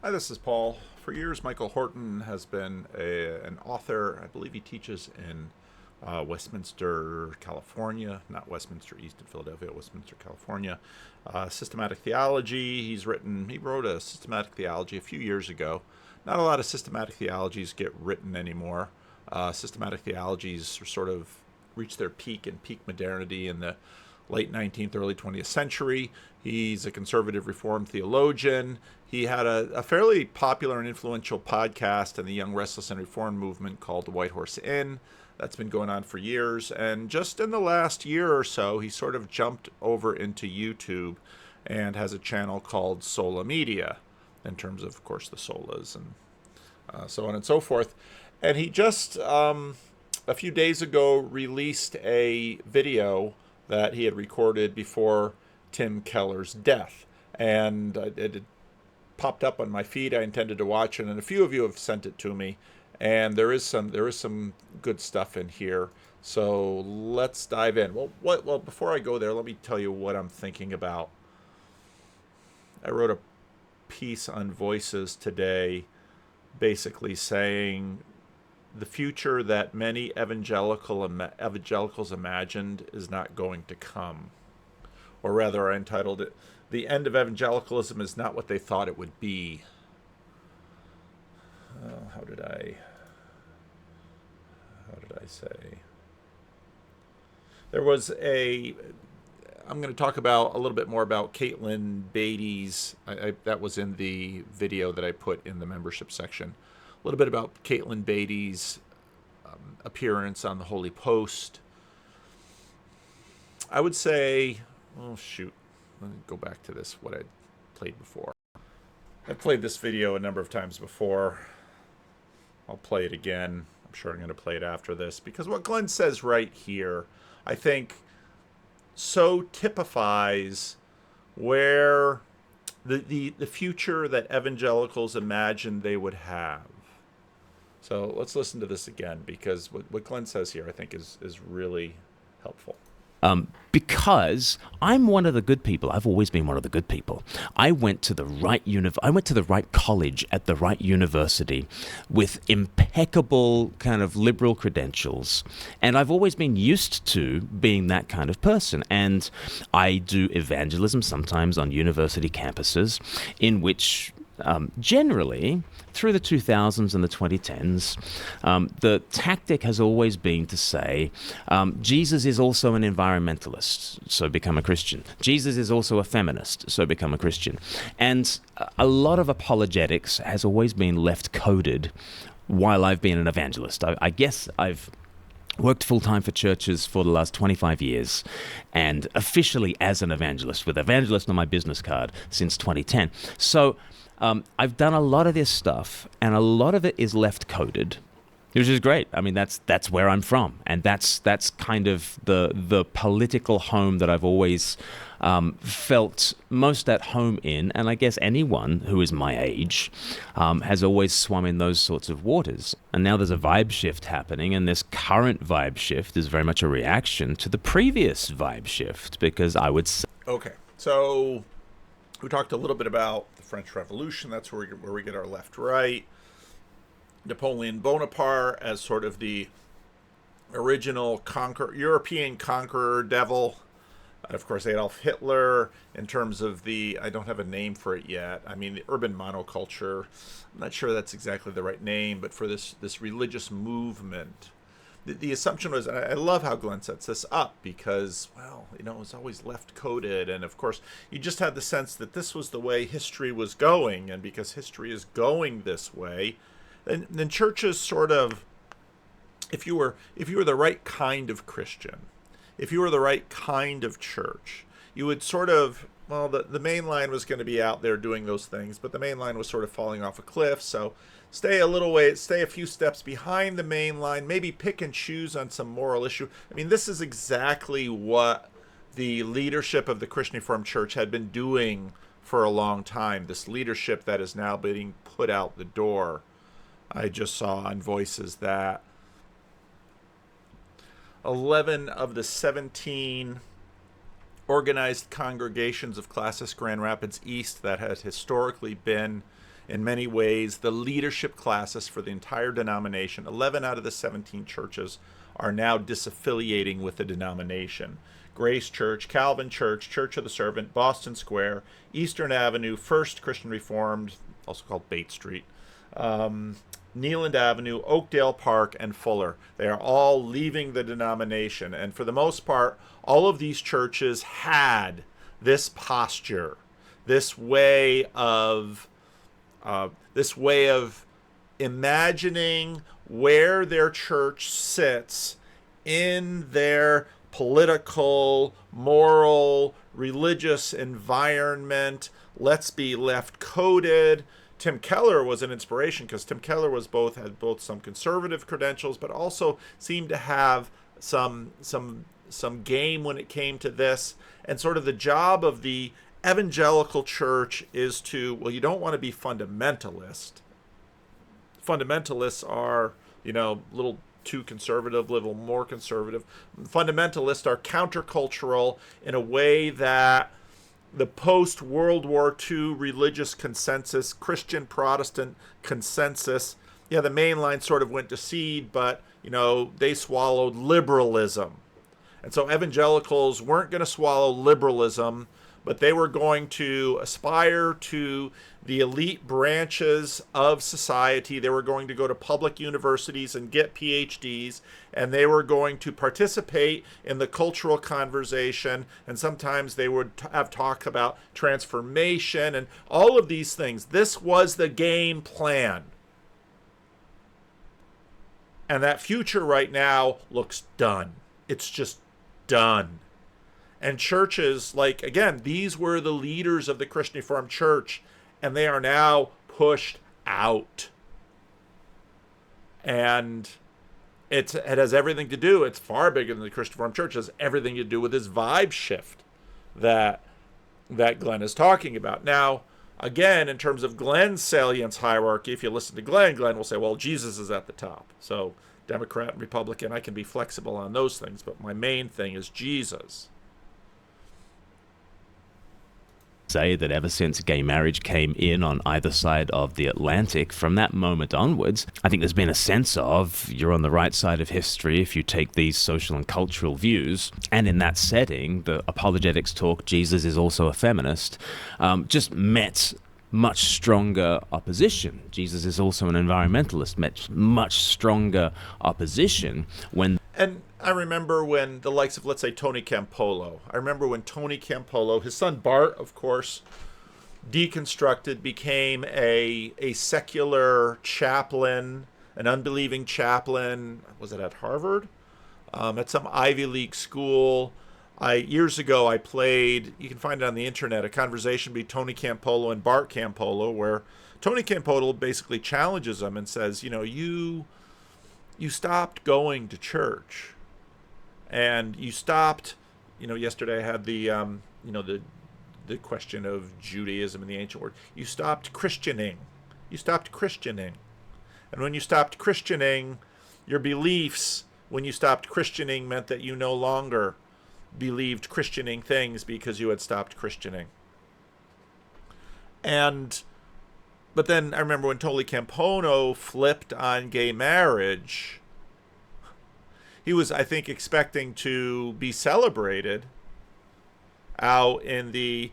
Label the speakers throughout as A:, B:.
A: Hi, this is Paul. For years, Michael Horton has been an author. I believe he teaches in Westminster, California, not Westminster East in Philadelphia, Westminster, California. Systematic theology. He wrote a systematic theology a few years ago. Not a lot of systematic theologies get written anymore. Systematic theologies sort of reached their peak in peak modernity in the late 19th, early 20th century. He's a conservative Reformed theologian. He had a fairly popular and influential podcast in the Young Restless and Reformed movement called The White Horse Inn. That's been going on for years. And just in the last year or so, he sort of jumped over into YouTube and has a channel called Sola Media, in terms of course, the Solas and so on and so forth. And he just, a few days ago, released a video that he had recorded before Tim Keller's death. And it popped up on my feed. I intended to watch it, and a few of you have sent it to me. And there is some good stuff in here. So let's dive in. Well, before I go there, let me tell you what I'm thinking about. I wrote a piece on Voices today, basically saying the future that many evangelicals imagined is not going to come. Or rather, I entitled it, "The End of Evangelicalism is Not What They Thought It Would Be." How did I say? There was I'm going to talk about a little bit more about Caitlin Beatty's, that was in the video that I put in the membership section. A little bit about Caitlin Beatty's appearance on the Holy Post. I would say, let me go back to this, what I played before. I've played this video a number of times before. I'll play it again. I'm sure I'm going to play it after this, because what Glenn says right here, I think, so typifies where the future that evangelicals imagined they would have. So let's listen to this again, because what Glenn says here, I think, is really helpful.
B: Because I'm one of the good people. I've always been one of the good people. I went to the right college at the right university with impeccable kind of liberal credentials. And I've always been used to being that kind of person. And I do evangelism sometimes on university campuses, in which generally, through the 2000s and the 2010s, the tactic has always been to say, Jesus is also an environmentalist, so become a Christian. Jesus is also a feminist, so become a Christian. And a lot of apologetics has always been left coded while I've been an evangelist. I guess I've worked full-time for churches for the last 25 years, and officially as an evangelist, with evangelist on my business card since 2010. So I've done a lot of this stuff, and a lot of it is left coded, which is great. I mean, that's where I'm from, and that's kind of the political home that I've always felt most at home in. And I guess anyone who is my age has always swum in those sorts of waters. And now there's a vibe shift happening, and this current vibe shift is very much a reaction to the previous vibe shift, because I would say...
A: Okay, so we talked a little bit about the French Revolution. That's where we get our left-right. Napoleon Bonaparte as sort of the original European conqueror devil. Of course, Adolf Hitler, in terms of I don't have a name for it yet. I mean, the urban monoculture. I'm not sure that's exactly the right name, but for this religious movement. The assumption was, and I love how Glenn sets this up, because, well, it was always left coded. And of course, you just had the sense that this was the way history was going. And because history is going this way, then churches sort of, if you were the right kind of Christian, if you were the right kind of church, you would sort of, well, the main line was going to be out there doing those things, but the main line was sort of falling off a cliff. So stay a few steps behind the main line, maybe pick and choose on some moral issue. I mean, this is exactly what the leadership of the Christian Reformed Church had been doing for a long time. This leadership that is now being put out the door. I just saw on Voices that 11 of the 17 organized congregations of Classis Grand Rapids East that had historically been in many ways, the leadership classes for the entire denomination. 11 out of the 17 churches are now disaffiliating with the denomination. Grace Church, Calvin Church, Church of the Servant, Boston Square, Eastern Avenue, First Christian Reformed, also called Bate Street, Neeland Avenue, Oakdale Park, and Fuller. They are all leaving the denomination. And for the most part, all of these churches had this posture, this way of imagining where their church sits in their political, moral, religious environment. Let's be left-coded. Tim Keller was an inspiration because Tim Keller had both some conservative credentials, but also seemed to have some game when it came to this. And sort of the job of the evangelical church is to, well, you don't want to be fundamentalist. Fundamentalists are, a little too conservative, a little more conservative. Fundamentalists are countercultural in a way that the post-World War II religious consensus, Christian Protestant consensus, the mainline sort of went to seed, but, they swallowed liberalism. And so evangelicals weren't going to swallow liberalism, but they were going to aspire to the elite branches of society. They were going to go to public universities and get PhDs, and they were going to participate in the cultural conversation, and sometimes they would have talk about transformation and all of these things. This was the game plan. And that future right now looks done. It's just done. And churches, again, these were the leaders of the Christian Reformed Church, and they are now pushed out. And it has everything to do, it's far bigger than the Christian Reformed Church, it has everything to do with this vibe shift that Glenn is talking about. Now, again, in terms of Glenn's salience hierarchy, if you listen to Glenn will say, well, Jesus is at the top. So Democrat and Republican, I can be flexible on those things, but my main thing is Jesus.
B: Say that ever since gay marriage came in on either side of the Atlantic, from that moment onwards, I think there's been a sense of you're on the right side of history if you take these social and cultural views. And in that setting, the apologetics talk, Jesus is also a feminist, just met much stronger opposition. Jesus is also an environmentalist, met much stronger opposition when...
A: And I remember when the likes of, let's say, Tony Campolo. I remember when Tony Campolo, his son Bart, of course, deconstructed, became a secular chaplain, an unbelieving chaplain. Was it at Harvard? At some Ivy League school. Years ago, I played, you can find it on the internet, a conversation between Tony Campolo and Bart Campolo, where Tony Campolo basically challenges him and says, you stopped going to church, and you stopped, yesterday I had the question of Judaism in the ancient world. You stopped Christianing. And when you stopped Christianing, your beliefs, when you stopped Christianing, meant that you no longer believed Christianing things because you had stopped Christianing. But then I remember when Tony Campolo flipped on gay marriage, he was, I think, expecting to be celebrated out in the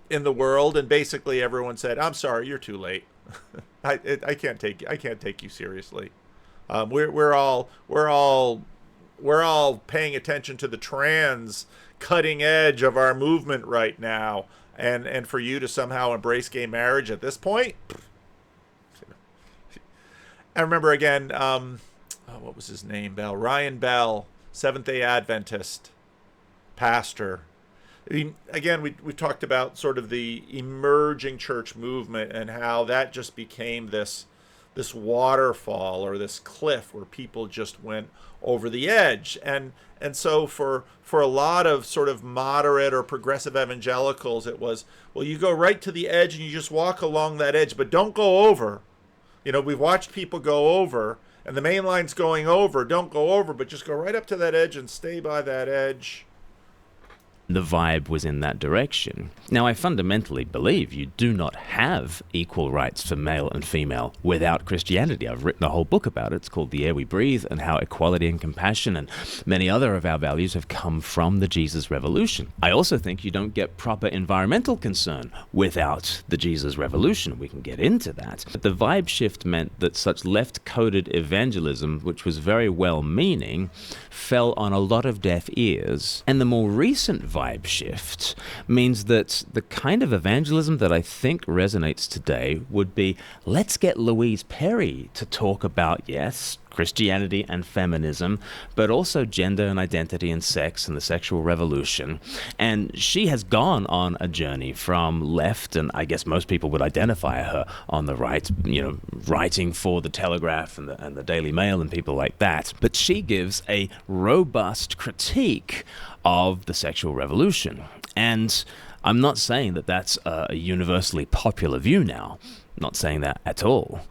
A: world, and basically everyone said, "I'm sorry, you're too late. I can't take you seriously. We're all paying attention to the trans cutting edge of our movement right now." And for you to somehow embrace gay marriage at this point, I remember again, what was his name? Ryan Bell, Seventh-day Adventist pastor. I mean, again, we talked about sort of the emerging church movement and how that just became this waterfall or this cliff where people just went over the edge. And so for a lot of sort of moderate or progressive evangelicals, it was, well, you go right to the edge and you just walk along that edge, but don't go over. We've watched people go over, and the main line's going over. Don't go over, but just go right up to that edge and stay by that edge.
B: the vibe was in that direction. Now, I fundamentally believe you do not have equal rights for male and female without Christianity. I've written a whole book about it. It's called The Air We Breathe, and how equality and compassion and many other of our values have come from the Jesus Revolution. I also think you don't get proper environmental concern without the Jesus Revolution. We can get into that. But the vibe shift meant that such left-coded evangelism, which was very well-meaning, fell on a lot of deaf ears. And the more recent vibe shift means that the kind of evangelism that I think resonates today would be, let's get Louise Perry to talk about, yes, Christianity and feminism, but also gender and identity and sex and the sexual revolution. And she has gone on a journey from left, and I guess most people would identify her on the right, writing for the Telegraph and the Daily Mail and people like that. But she gives a robust critique of the sexual revolution. And I'm not saying that that's a universally popular view now. I'm not saying that at all.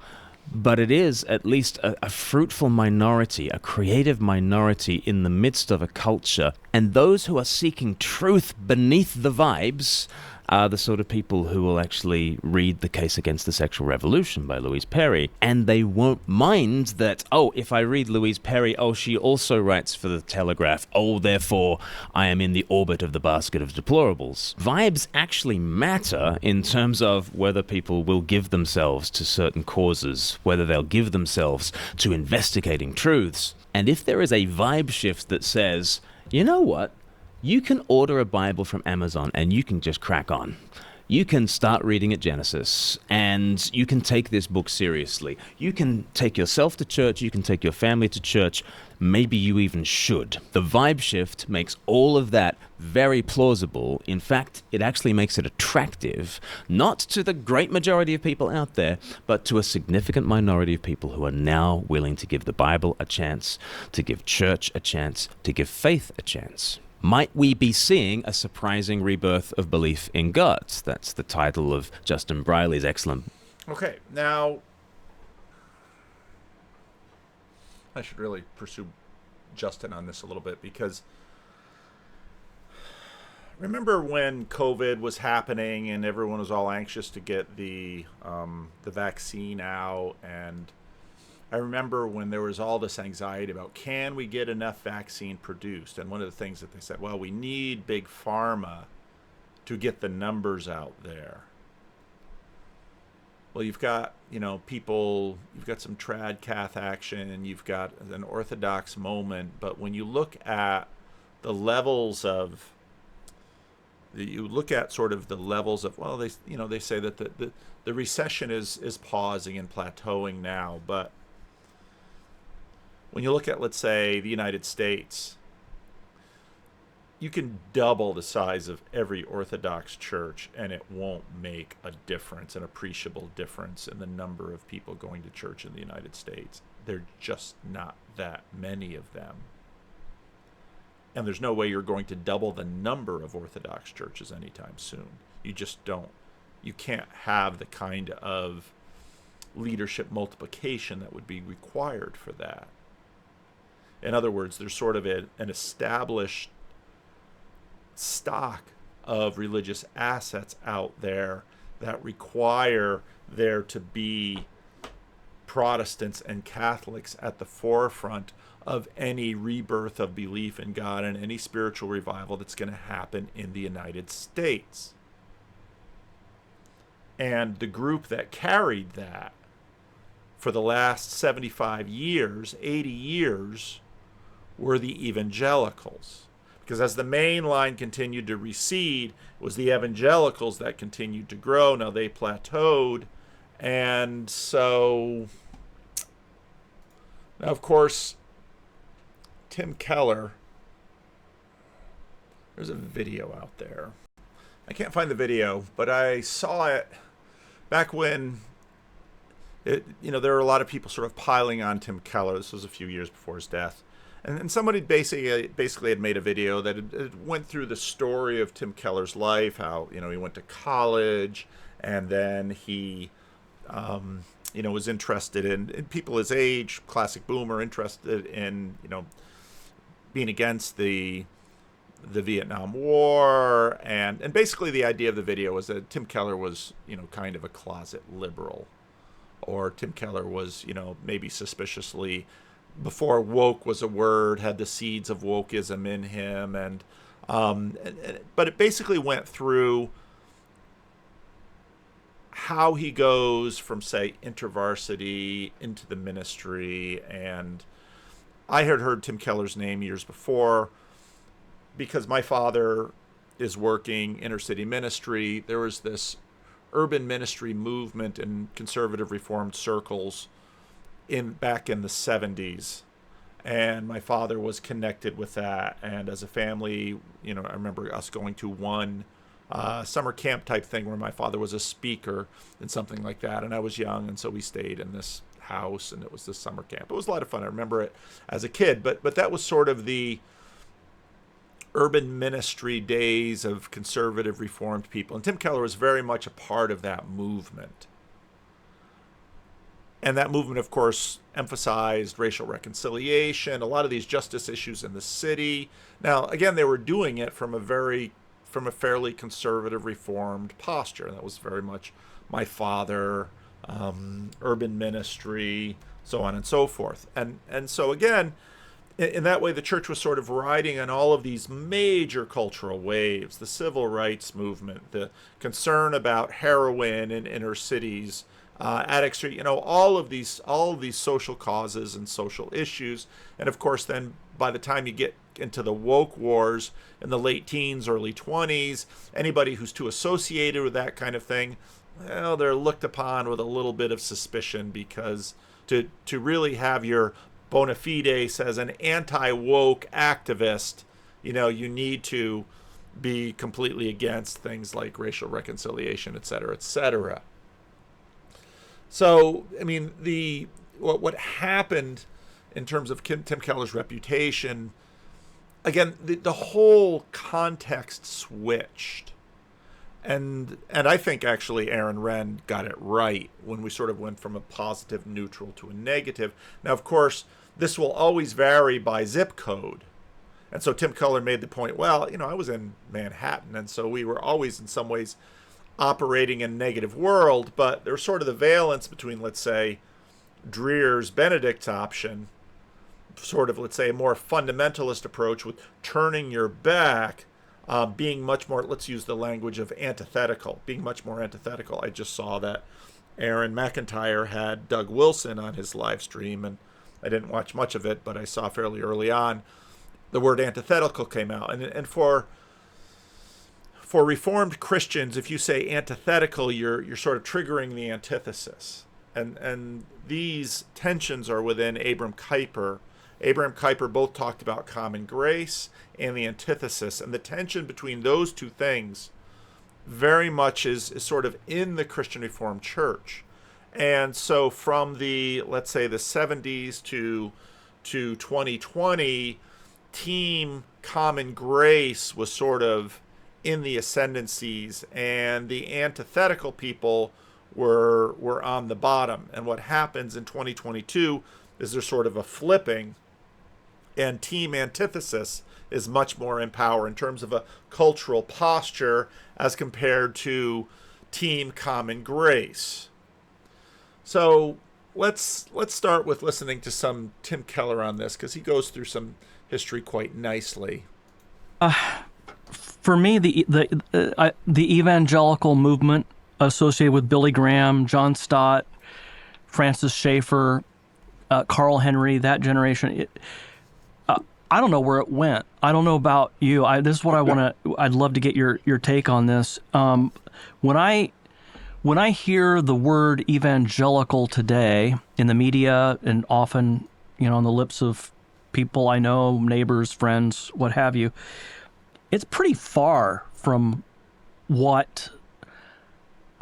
B: But it is at least a fruitful minority, a creative minority in the midst of a culture. And those who are seeking truth beneath the vibes are the sort of people who will actually read The Case Against the Sexual Revolution by Louise Perry. And they won't mind that, if I read Louise Perry, she also writes for the Telegraph. Therefore, I am in the orbit of the basket of deplorables. Vibes actually matter in terms of whether people will give themselves to certain causes, whether they'll give themselves to investigating truths. And if there is a vibe shift that says, you know what? You can order a Bible from Amazon and you can just crack on. You can start reading at Genesis and you can take this book seriously. You can take yourself to church. You can take your family to church. Maybe you even should. The vibe shift makes all of that very plausible. In fact, it actually makes it attractive, not to the great majority of people out there, but to a significant minority of people who are now willing to give the Bible a chance, to give church a chance, to give faith a chance. Might we be seeing a surprising rebirth of belief in God? That's the title of Justin Briley's excellent.
A: Okay, now I should really pursue Justin on this a little bit, because remember when COVID was happening and everyone was all anxious to get the vaccine out, and I remember when there was all this anxiety about, can we get enough vaccine produced? And one of the things that they said, well, we need big pharma to get the numbers out there. Well, you've got, people, you've got some trad cath action, you've got an orthodox moment, but when you look at the levels of, well, they say that the recession is pausing and plateauing now, but when you look at, let's say, the United States, you can double the size of every Orthodox church and it won't make a difference, an appreciable difference in the number of people going to church in the United States. There are just not that many of them. And there's no way you're going to double the number of Orthodox churches anytime soon. You just don't. You can't have the kind of leadership multiplication that would be required for that. In other words, there's sort of an established stock of religious assets out there that require there to be Protestants and Catholics at the forefront of any rebirth of belief in God and any spiritual revival that's going to happen in the United States. And the group that carried that for the last 75 years, 80 years, were the evangelicals. Because as the main line continued to recede, it was the evangelicals that continued to grow. Now they plateaued. And so, now of course, Tim Keller, there's a video out there. I can't find the video, but I saw it back when there were a lot of people sort of piling on Tim Keller. This was a few years before his death. And somebody basically had made a video that it went through the story of Tim Keller's life, how, he went to college, and then he, was interested in people his age, classic boomer, interested in, being against the the Vietnam War, and basically the idea of the video was that Tim Keller was, kind of a closet liberal, or Tim Keller was, maybe suspiciously, before woke was a word, had the seeds of wokeism in him, but it basically went through how he goes from, say, intervarsity into the ministry. And I had heard Tim Keller's name years before because my father is working inner city ministry. There was this urban ministry movement in conservative reformed circles back in the 70s. And my father was connected with that. And as a family, I remember us going to one summer camp type thing where my father was a speaker and something like that. And I was young, and so we stayed in this house, and it was this summer camp. It was a lot of fun. I remember it as a kid, but that was sort of the urban ministry days of conservative reformed people. And Tim Keller was very much a part of that movement. And that movement, of course, emphasized racial reconciliation, a lot of these justice issues in the city. Now, again, they were doing it from a fairly conservative reformed posture. And that was very much my father, urban ministry, so on and so forth. And so again, in that way, the church was sort of riding on all of these major cultural waves: the civil rights movement, the concern about heroin in inner cities, Attic Street, all of these social causes and social issues. And of course, then by the time you get into the woke wars in the late teens, early 20s, anybody who's too associated with that kind of thing, well, they're looked upon with a little bit of suspicion, because to really have your bona fides as an anti-woke activist, you need to be completely against things like racial reconciliation, et cetera, et cetera. So, I mean, what happened in terms of Tim Keller's reputation, again, the whole context switched. And I think actually Aaron Renn got it right when we sort of went from a positive neutral to a negative. Now, of course, this will always vary by zip code. And so Tim Keller made the point, well, I was in Manhattan, and so we were always in some ways operating in a negative world, but there's sort of the valence between, let's say, Dreer's Benedict's option, sort of, let's say, a more fundamentalist approach with turning your back, being much more, let's use the language of antithetical, being much more antithetical. I just saw that Aaron McIntyre had Doug Wilson on his live stream, and I didn't watch much of it, but I saw fairly early on the word antithetical came out. And for Reformed Christians, if you say antithetical, you're sort of triggering the antithesis. And these tensions are within Abraham Kuyper. Abraham Kuyper both talked about common grace and the antithesis. And the tension between those two things very much is sort of in the Christian Reformed Church. And so from let's say the 70s to 2020, Team Common Grace was sort of in the ascendancies, and the antithetical people were on the bottom. And what happens in 2022 is there's sort of a flipping, and Team Antithesis is much more in power in terms of a cultural posture as compared to Team Common Grace. So let's start with listening to some Tim Keller on this, because he goes through some history quite nicely.
C: For me, the evangelical movement associated with Billy Graham, John Stott, Francis Schaeffer, Carl Henry, that generation, I don't know where it went. I don't know about you. This is what I'd love to get your take on this. When I hear the word evangelical today in the media, and often, on the lips of people I know, neighbors, friends, what have you, it's pretty far from what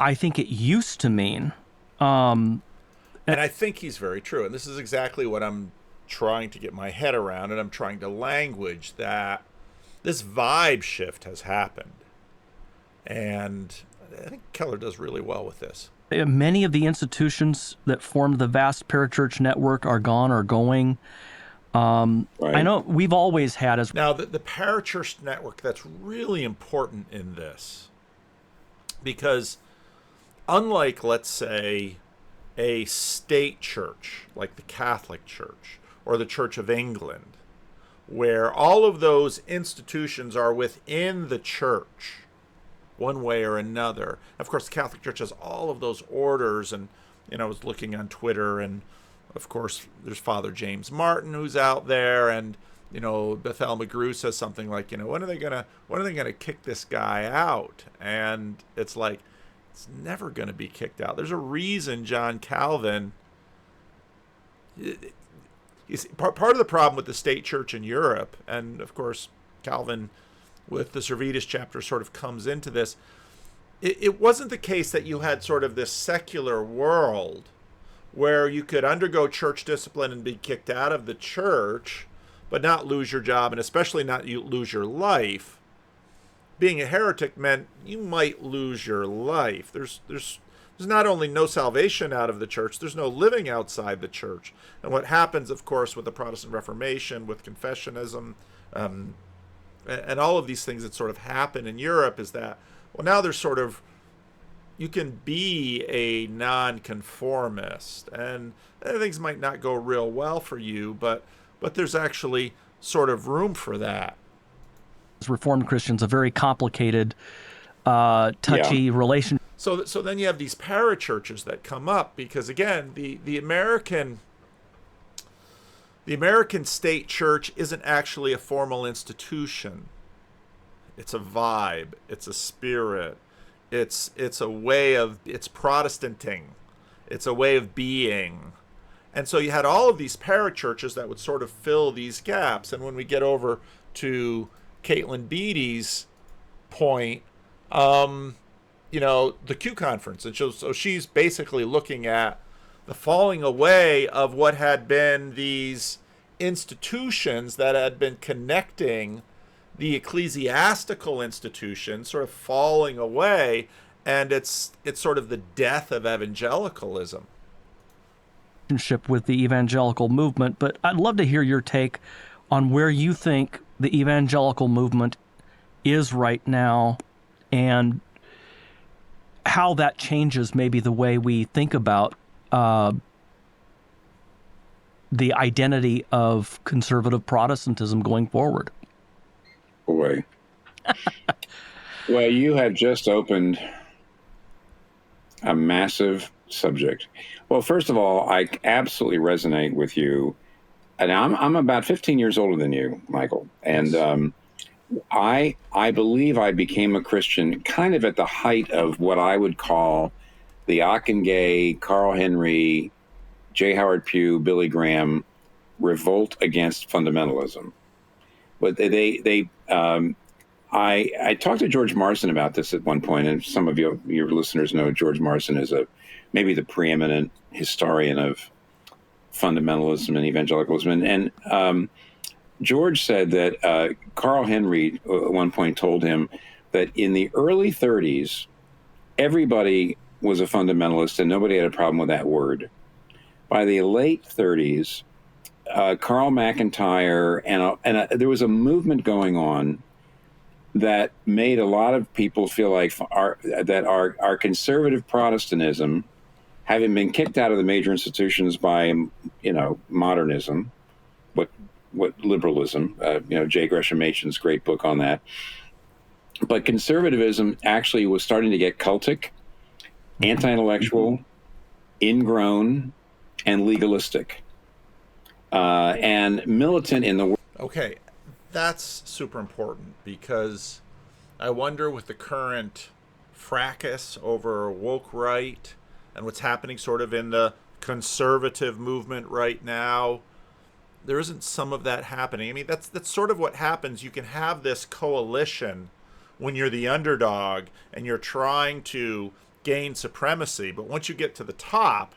C: I think it used to mean.
A: And I think he's very true. And this is exactly what I'm trying to get my head around, and I'm trying to language that this vibe shift has happened. And I think Keller does really well with this.
C: Many of the institutions that formed the vast parachurch network are gone or going. I know we've always had as
A: Now, the parachurch network, that's really important in this, because unlike, let's say, a state church like the Catholic Church or the Church of England, where all of those institutions are within the church one way or another. Of course, the Catholic Church has all of those orders, and I was looking on Twitter, and of course there's Father James Martin who's out there, and Bethel McGrew says something like, when are they gonna kick this guy out? And it's like, it's never going to be kicked out. There's a reason John Calvin. You see, part of the problem with the state church in Europe, and of course Calvin with the Servetus chapter sort of comes into this, it wasn't the case that you had sort of this secular world where you could undergo church discipline and be kicked out of the church, but not lose your job, and especially not lose your life. Being a heretic meant you might lose your life. There's not only no salvation out of the church, there's no living outside the church. And what happens, of course, with the Protestant Reformation, with confessionism, and all of these things that sort of happen in Europe is that, well, now there's sort of, you can be a nonconformist, and things might not go real well for you, but there's actually sort of room for that.
C: Reformed Christians, a very complicated, touchy relationship.
A: So then you have these parachurches that come up, because again, the American state church isn't actually a formal institution. It's a vibe. It's a spirit. It's a way of, it's Protestanting. It's a way of being. And so you had all of these parachurches that would sort of fill these gaps. And when we get over to Caitlin Beatty's point, the Q conference, and so she's basically looking at the falling away of what had been these institutions that had been connecting the ecclesiastical institutions, sort of falling away, and it's sort of the death of evangelicalism.
C: With the evangelical movement, but I'd love to hear your take on where you think the evangelical movement is right now, and how that changes maybe the way we think about the identity of conservative Protestantism going forward.
D: Boy. Well, you have just opened a massive subject. Well, first of all, I absolutely resonate with you. And I'm about 15 years older than you, Michael. And I believe I became a Christian kind of at the height of what I would call the Ockengay, Carl Henry, J. Howard Pugh, Billy Graham revolt against fundamentalism. But I talked to George Marsden about this at one point, and some of your listeners know George Marsden is maybe the preeminent historian of fundamentalism and evangelicalism. And George said that Carl Henry at one point told him that in the early 30s, everybody was a fundamentalist and nobody had a problem with that word. By the late 30s, Carl McIntyre and there was a movement going on that made a lot of people feel like our conservative Protestantism, having been kicked out of the major institutions by modernism, what liberalism, J. Gresham Machen's great book on that, but conservatism actually was starting to get cultic, anti-intellectual, ingrown, and legalistic, and militant in the world.
A: Okay, that's super important, because I wonder, with the current fracas over woke right and what's happening sort of in the conservative movement right now, there isn't some of that happening. I mean, that's sort of what happens. You can have this coalition when you're the underdog and you're trying to gain supremacy, but once you get to the top,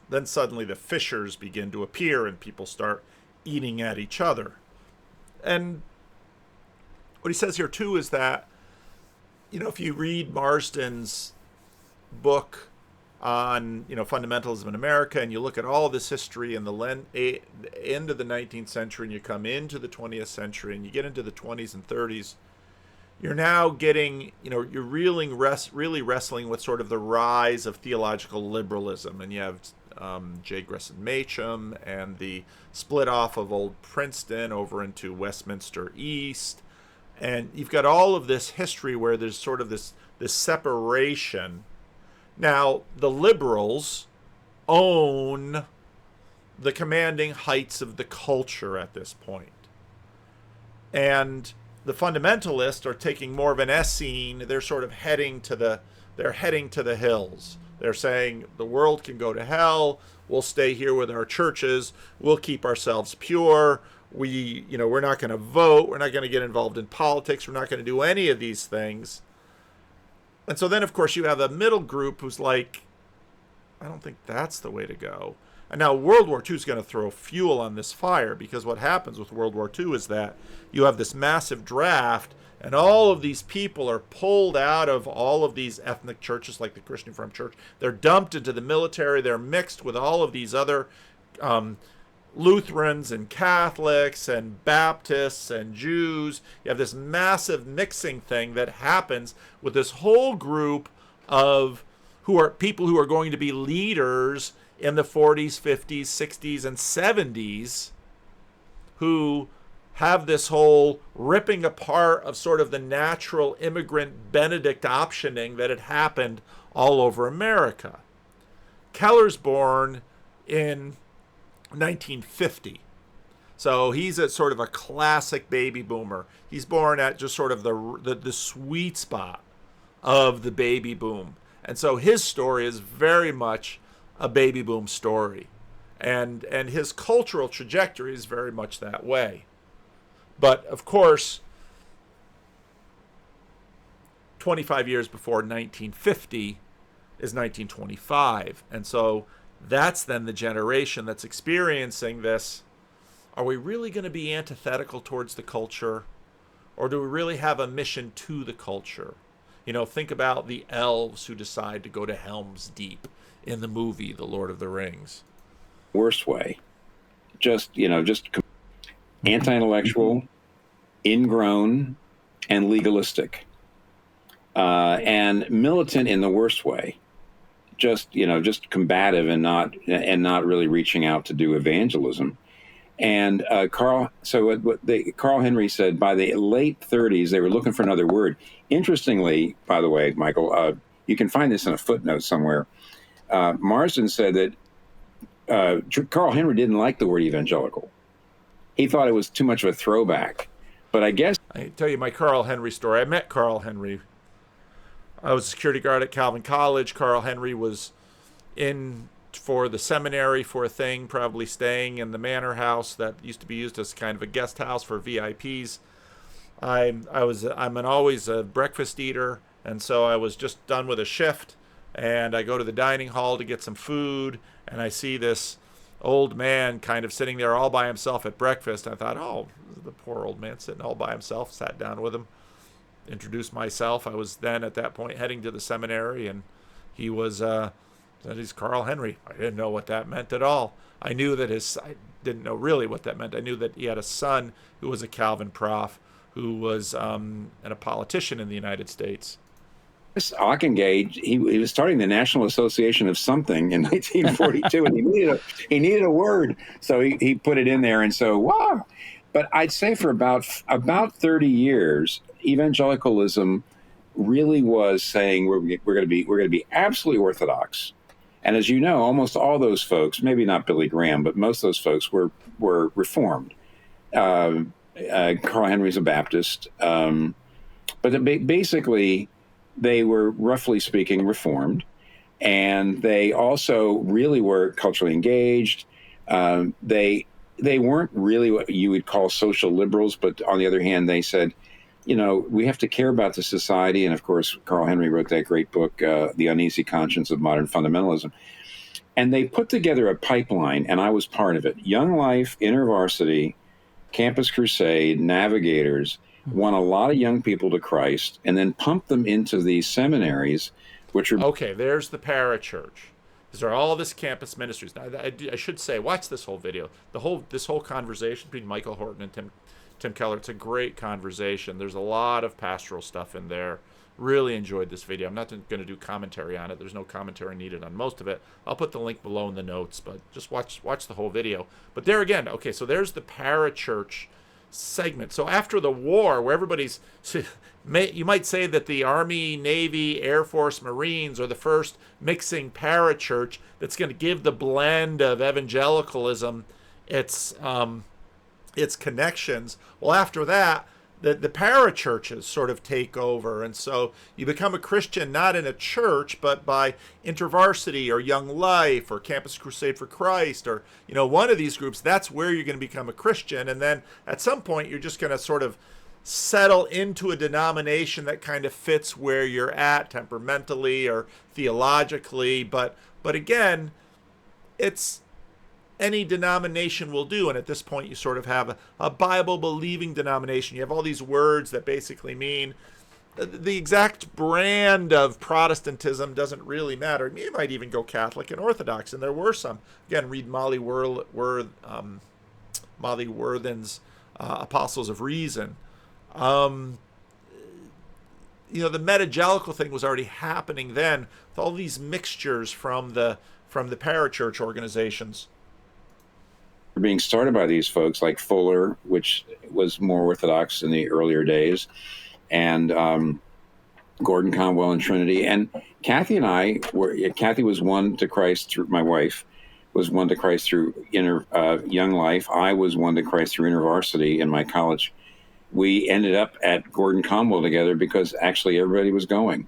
A: then suddenly the fissures begin to appear and people start eating at each other. And what he says here too is that, if you read Marsden's book, on fundamentalism in America, and you look at all this history in the end of the 19th century, and you come into the 20th century, and you get into the 20s and 30s, you're now getting, you're really wrestling with sort of the rise of theological liberalism, and you have J. Gresham Machen and the split off of Old Princeton over into Westminster East, and you've got all of this history where there's sort of this separation. Now, the liberals own the commanding heights of the culture at this point. And the fundamentalists are taking more of an Essene. They're sort of heading to the hills. They're saying the world can go to hell. We'll stay here with our churches. We'll keep ourselves pure. We're not going to vote. We're not going to get involved in politics. We're not going to do any of these things. And so then, of course, you have a middle group who's like, I don't think that's the way to go. And now World War II is going to throw fuel on this fire, because what happens with World War II is that you have this massive draft, and all of these people are pulled out of all of these ethnic churches like the Christian Reformed Church. They're dumped into the military. They're mixed with all of these other Lutherans and Catholics and Baptists and Jews. You have this massive mixing thing that happens with this whole group of people who are going to be leaders in the 40s, 50s, 60s, and 70s, who have this whole ripping apart of sort of the natural immigrant Benedict optioning that had happened all over America. Keller's born in 1950. So he's a sort of a classic baby boomer. He's born at just sort of the sweet spot of the baby boom. And so his story is very much a baby boom story. And his cultural trajectory is very much that way. But of course, 25 years before 1950 is 1925. And so that's then the generation that's experiencing this. Are we really going to be antithetical towards the culture? Or do we really have a mission to the culture? Think about the elves who decide to go to Helm's Deep in the movie The Lord of the Rings.
D: Worst way. Just anti-intellectual, ingrown, and legalistic. And militant in the worst way. Just combative and not really reaching out to do evangelism. And Carl Henry said by the late 30s they were looking for another word. Interestingly, by the way, Michael, you can find this in a footnote somewhere. Marsden said that Carl Henry didn't like the word evangelical. He thought it was too much of a throwback. But I guess
A: I tell you my Carl Henry story. I met Carl Henry. I was a security guard at Calvin College. Carl Henry was in for the seminary for a thing, probably staying in the manor house that used to be used as kind of a guest house for VIPs. I'm always a breakfast eater, and so I was just done with a shift, and I go to the dining hall to get some food, and I see this old man kind of sitting there all by himself at breakfast. I thought, oh, the poor old man sitting all by himself. Sat down with him, introduced myself. I was then at that point heading to the seminary, and he was said he's Carl Henry. I didn't know what that meant at all. I knew that I didn't know really what that meant. I knew that he had a son who was a Calvin prof, who was a politician in the United States.
D: Ockengate, he was starting the National Association of something in 1942, and he needed a word, so he put it in there, and so wow. But I'd say for about 30 years, evangelicalism really was saying we're going to be absolutely orthodox. And as you know, almost all those folks, maybe not Billy Graham, but most of those folks were Reformed. Carl Henry's a Baptist, but basically they were, roughly speaking, Reformed, and they also really were culturally engaged. They weren't really what you would call social liberals, but on the other hand, they said, we have to care about the society. And of course, Carl Henry wrote that great book, The Uneasy Conscience of Modern Fundamentalism. And they put together a pipeline, and I was part of it. Young Life, InterVarsity, Campus Crusade, Navigators, won a lot of young people to Christ, and then pumped them into these seminaries, which are...
A: Okay, there's the parachurch. These are all this campus ministries. Now, I should say, watch this whole video. This whole conversation between Michael Horton and Tim Keller. It's a great conversation. There's a lot of pastoral stuff in there. Really enjoyed this video. I'm not going to do commentary on it. There's no commentary needed on most of it. I'll put the link below in the notes, but just watch the whole video. But there again, okay, so there's the parachurch segment. So after the war, where everybody's, you might say that the Army, Navy, Air Force, Marines are the first mixing parachurch that's going to give the blend of evangelicalism its connections. Well, after that, the parachurches sort of take over, and so you become a Christian not in a church, but by InterVarsity or Young Life or Campus Crusade for Christ, or one of these groups. That's where you're going to become a Christian, and then at some point you're just going to sort of settle into a denomination that kind of fits where you're at temperamentally or theologically. But again, it's any denomination will do. And at this point, you sort of have a Bible-believing denomination. You have all these words that basically mean the exact brand of Protestantism doesn't really matter. You might even go Catholic and Orthodox, and there were some. Again, read Molly Worthen's Apostles of Reason. The Metagelical thing was already happening then, with all these mixtures from the parachurch organizations.
D: Being started by these folks like Fuller, which was more Orthodox in the earlier days, and Gordon Conwell and Trinity. And Kathy and I Kathy was won to Christ through, my wife was won to Christ through Young Life. I was won to Christ through InterVarsity in my college. We ended up at Gordon Conwell together because actually everybody was going.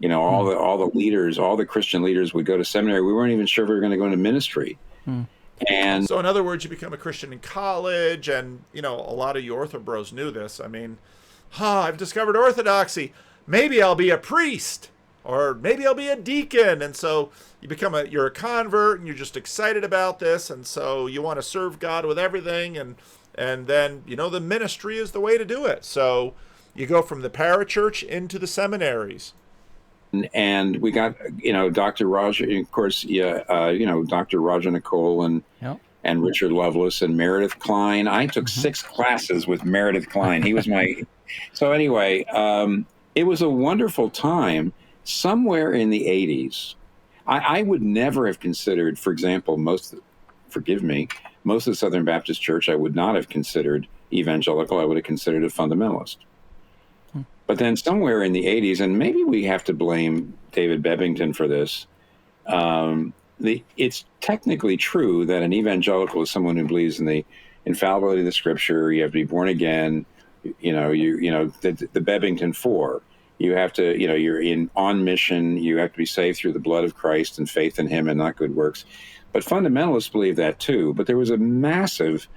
D: All the leaders, all the Christian leaders would go to seminary. We weren't even sure if we were going to go into ministry. And
A: so in other words, you become a Christian in college, and a lot of you orthobros knew this. I mean, I've discovered orthodoxy. Maybe I'll be a priest, or maybe I'll be a deacon. And so you're a convert, and you're just excited about this, and so you want to serve God with everything, and then the ministry is the way to do it. So you go from the parachurch into the seminaries.
D: And we got, Dr. Roger, of course, Dr. Roger Nicole and Richard Lovelace and Meredith Klein. I took 6 classes with Meredith Klein. He was so anyway, it was a wonderful time. Somewhere in the 80s, I would never have considered, for example, most of the Southern Baptist Church, I would not have considered evangelical. I would have considered a fundamentalist. But then somewhere in the 80s, and maybe we have to blame David Bebbington for this, it's technically true that an evangelical is someone who believes in the infallibility of the Scripture. You have to be born again. The Bebbington 4. You have to, you're on mission. You have to be saved through the blood of Christ and faith in Him and not good works. But fundamentalists believe that too. But there was a massive,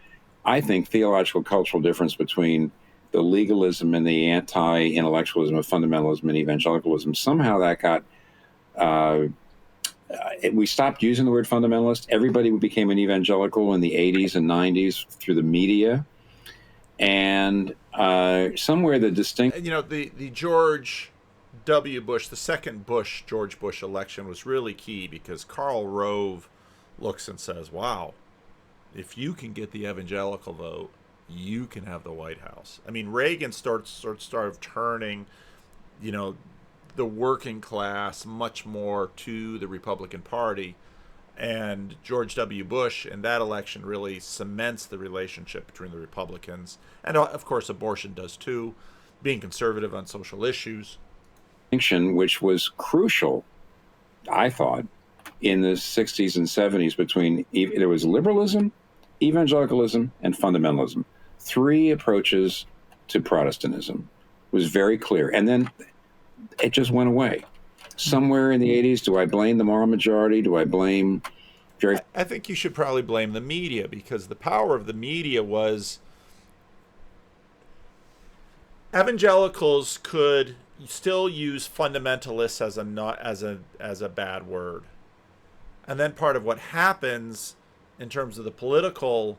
D: I think, theological cultural difference between the legalism and the anti-intellectualism of fundamentalism and evangelicalism. Somehow that got, we stopped using the word fundamentalist. Everybody became an evangelical in the 80s and 90s through the media. And somewhere the distinct...
A: the George W. Bush, the second George Bush election was really key, because Karl Rove looks and says, wow, if you can get the evangelical vote, you can have the White House. I mean, Reagan starts turning, the working class much more to the Republican Party, and George W. Bush in that election really cements the relationship between the Republicans, and of course abortion does too, being conservative on social issues.
D: Which was crucial, I thought, in the 60s and 70s between, there was liberalism, evangelicalism, and fundamentalism. 3 approaches to Protestantism. It was very clear. And then it just went away. Somewhere in the 80s, do I blame the moral majority? Do I blame Jerry?
A: I think you should probably blame the media, because the power of the media was evangelicals could still use fundamentalists as a bad word. And then part of what happens in terms of the political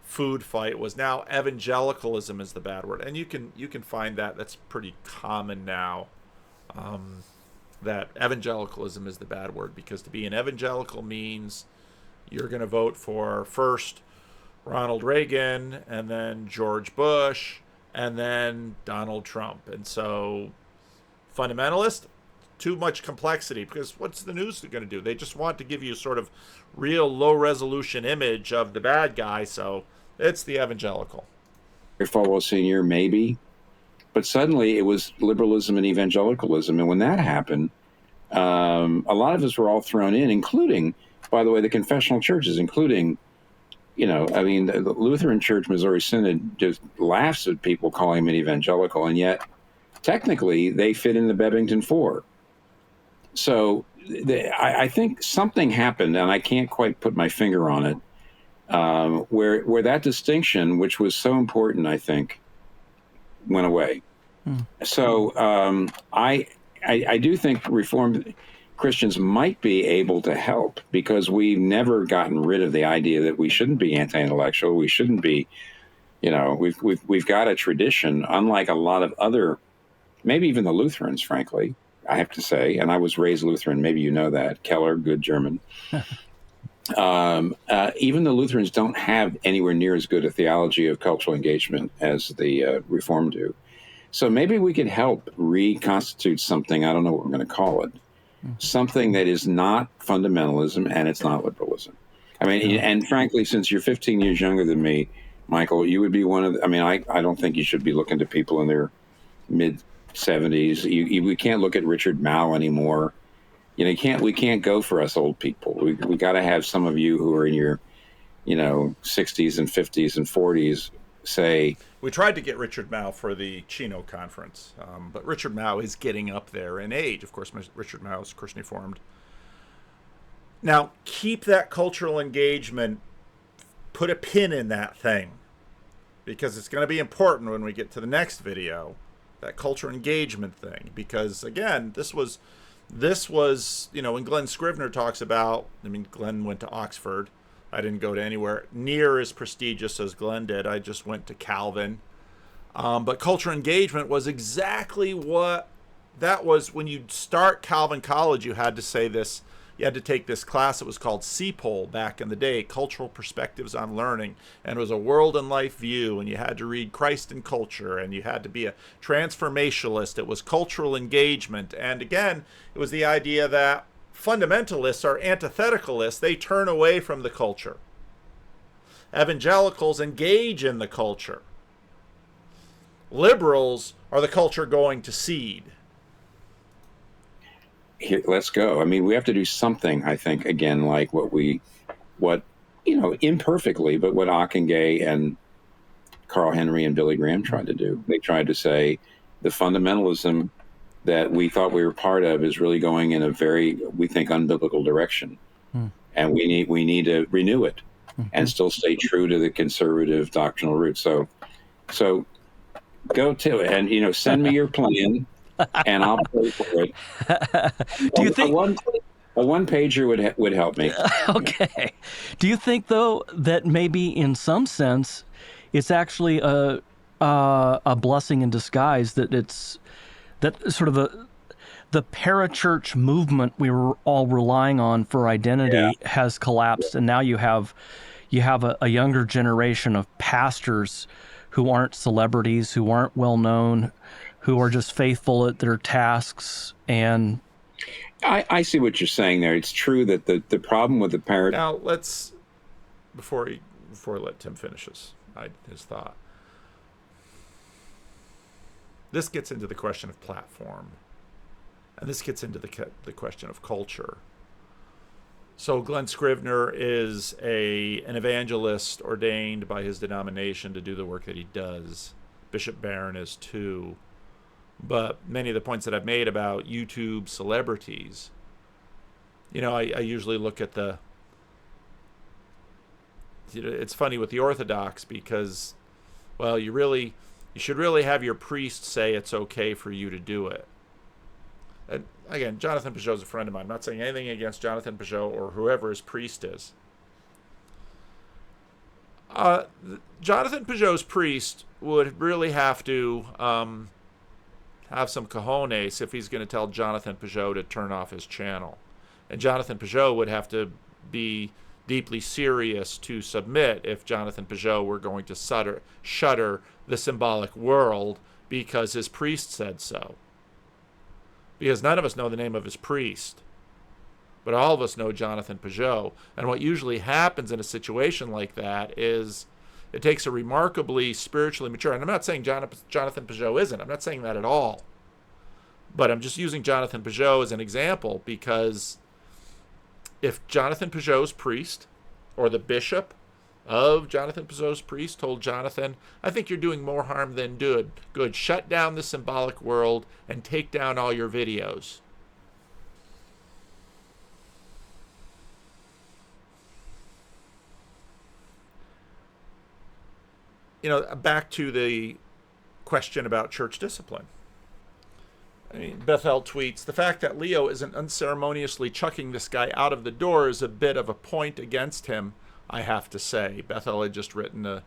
A: food fight was now evangelicalism is the bad word, and you can find that's pretty common now. that evangelicalism is the bad word, because to be an evangelical means you're going to vote for first Ronald Reagan and then George Bush and then Donald Trump. And so fundamentalist, too much complexity, because what's the news going to do? They just want to give you sort of real low resolution image of the bad guy. So it's the evangelical.
D: Falwell Sr., maybe. But suddenly it was liberalism and evangelicalism. And when that happened, a lot of us were all thrown in, including, by the way, the confessional churches, including, the Lutheran Church Missouri Synod just laughs at people calling them evangelical, and yet technically they fit in the Bebington Four. So I think something happened, and I can't quite put my finger on it, where that distinction, which was so important, I think, went away. So I do think Reformed Christians might be able to help, because we've never gotten rid of the idea that we shouldn't be anti-intellectual. We shouldn't be, we've got a tradition, unlike a lot of other, maybe even the Lutherans, frankly, I have to say. And I was raised Lutheran. Maybe you know that. Keller, good German. Even the Lutherans don't have anywhere near as good a theology of cultural engagement as the Reformed do. So maybe we could help reconstitute something, I don't know what we're going to call it, something that is not fundamentalism and it's not liberalism. I mean, and frankly, since you're 15 years younger than me, Michael, you would be one of the, I don't think you should be looking to people in their mid-70s. We can't look at Richard Mouw anymore. We can't go for us old people. We got to have some of you who are in your, 60s and 50s and 40s say.
A: We tried to get Richard Mouw for the Chino conference, but Richard Mouw is getting up there in age. Of course, Richard Mouw is Christian Reformed. Now, keep that cultural engagement, put a pin in that thing, because it's going to be important when we get to the next video, that cultural engagement thing. Because, again, this was, when Glenn Scrivener talks about, Glenn went to Oxford. I didn't go to anywhere near as prestigious as Glenn did. I just went to Calvin. But cultural engagement was exactly what that was. When you start Calvin College, you had to say this. You had to take this class. It was called CPOL back in the day, Cultural Perspectives on Learning. And it was a world and life view. And you had to read Christ and Culture. And you had to be a transformationalist. It was cultural engagement. And again, it was the idea that fundamentalists are antitheticalists. They turn away from the culture. Evangelicals engage in the culture. Liberals are the culture going to seed.
D: Here, let's go. We have to do something, I think, again, like what imperfectly, but what Ockenga and Carl Henry and Billy Graham tried to do. They tried to say the fundamentalism that we thought we were part of is really going in a very, we think, unbiblical direction. And we need to renew it and still stay true to the conservative doctrinal roots. So go to it and, send me your plan and I'll pay for it.
C: Do you think
D: a one-pager would help me?
C: Okay. Do you think, though, that maybe in some sense it's actually a blessing in disguise, that it's that sort of the parachurch movement we were all relying on for identity has collapsed, and now you have a younger generation of pastors who aren't celebrities, who aren't well known, who are just faithful at their tasks. And
D: I see what you're saying there. It's true that the problem with the parachurch.
A: Now let's before I let Tim finish his thought. This gets into the question of platform, and this gets into the question of culture. So Glenn Scrivener is an evangelist ordained by his denomination to do the work that he does. Bishop Barron is too. But many of the points that I've made about YouTube celebrities, I usually look at it's funny with the Orthodox, because, well, you should really have your priest say it's okay for you to do it. And again, Jonathan Peugeot's a friend of mine. I'm not saying anything against Jonathan Peugeot or whoever his priest is. Jonathan Peugeot's priest would really have to have some cojones if he's going to tell Jonathan Peugeot to turn off his channel. And Jonathan Peugeot would have to be deeply serious to submit if Jonathan Peugeot were going to shutter the symbolic world because his priest said so. Because none of us know the name of his priest, but all of us know Jonathan Peugeot. And what usually happens in a situation like that is it takes a remarkably spiritually mature, and I'm not saying Jonathan Peugeot isn't, I'm not saying that at all, but I'm just using Jonathan Peugeot as an example because if Jonathan Peugeot's priest or the bishop of Jonathan Peugeot's priest told Jonathan, I think you're doing more harm than good. Shut down the symbolic world and take down all your videos. Back to the question about church discipline. I mean, Bethel tweets, the fact that Leo isn't unceremoniously chucking this guy out of the door is a bit of a point against him, I have to say. Bethel had just written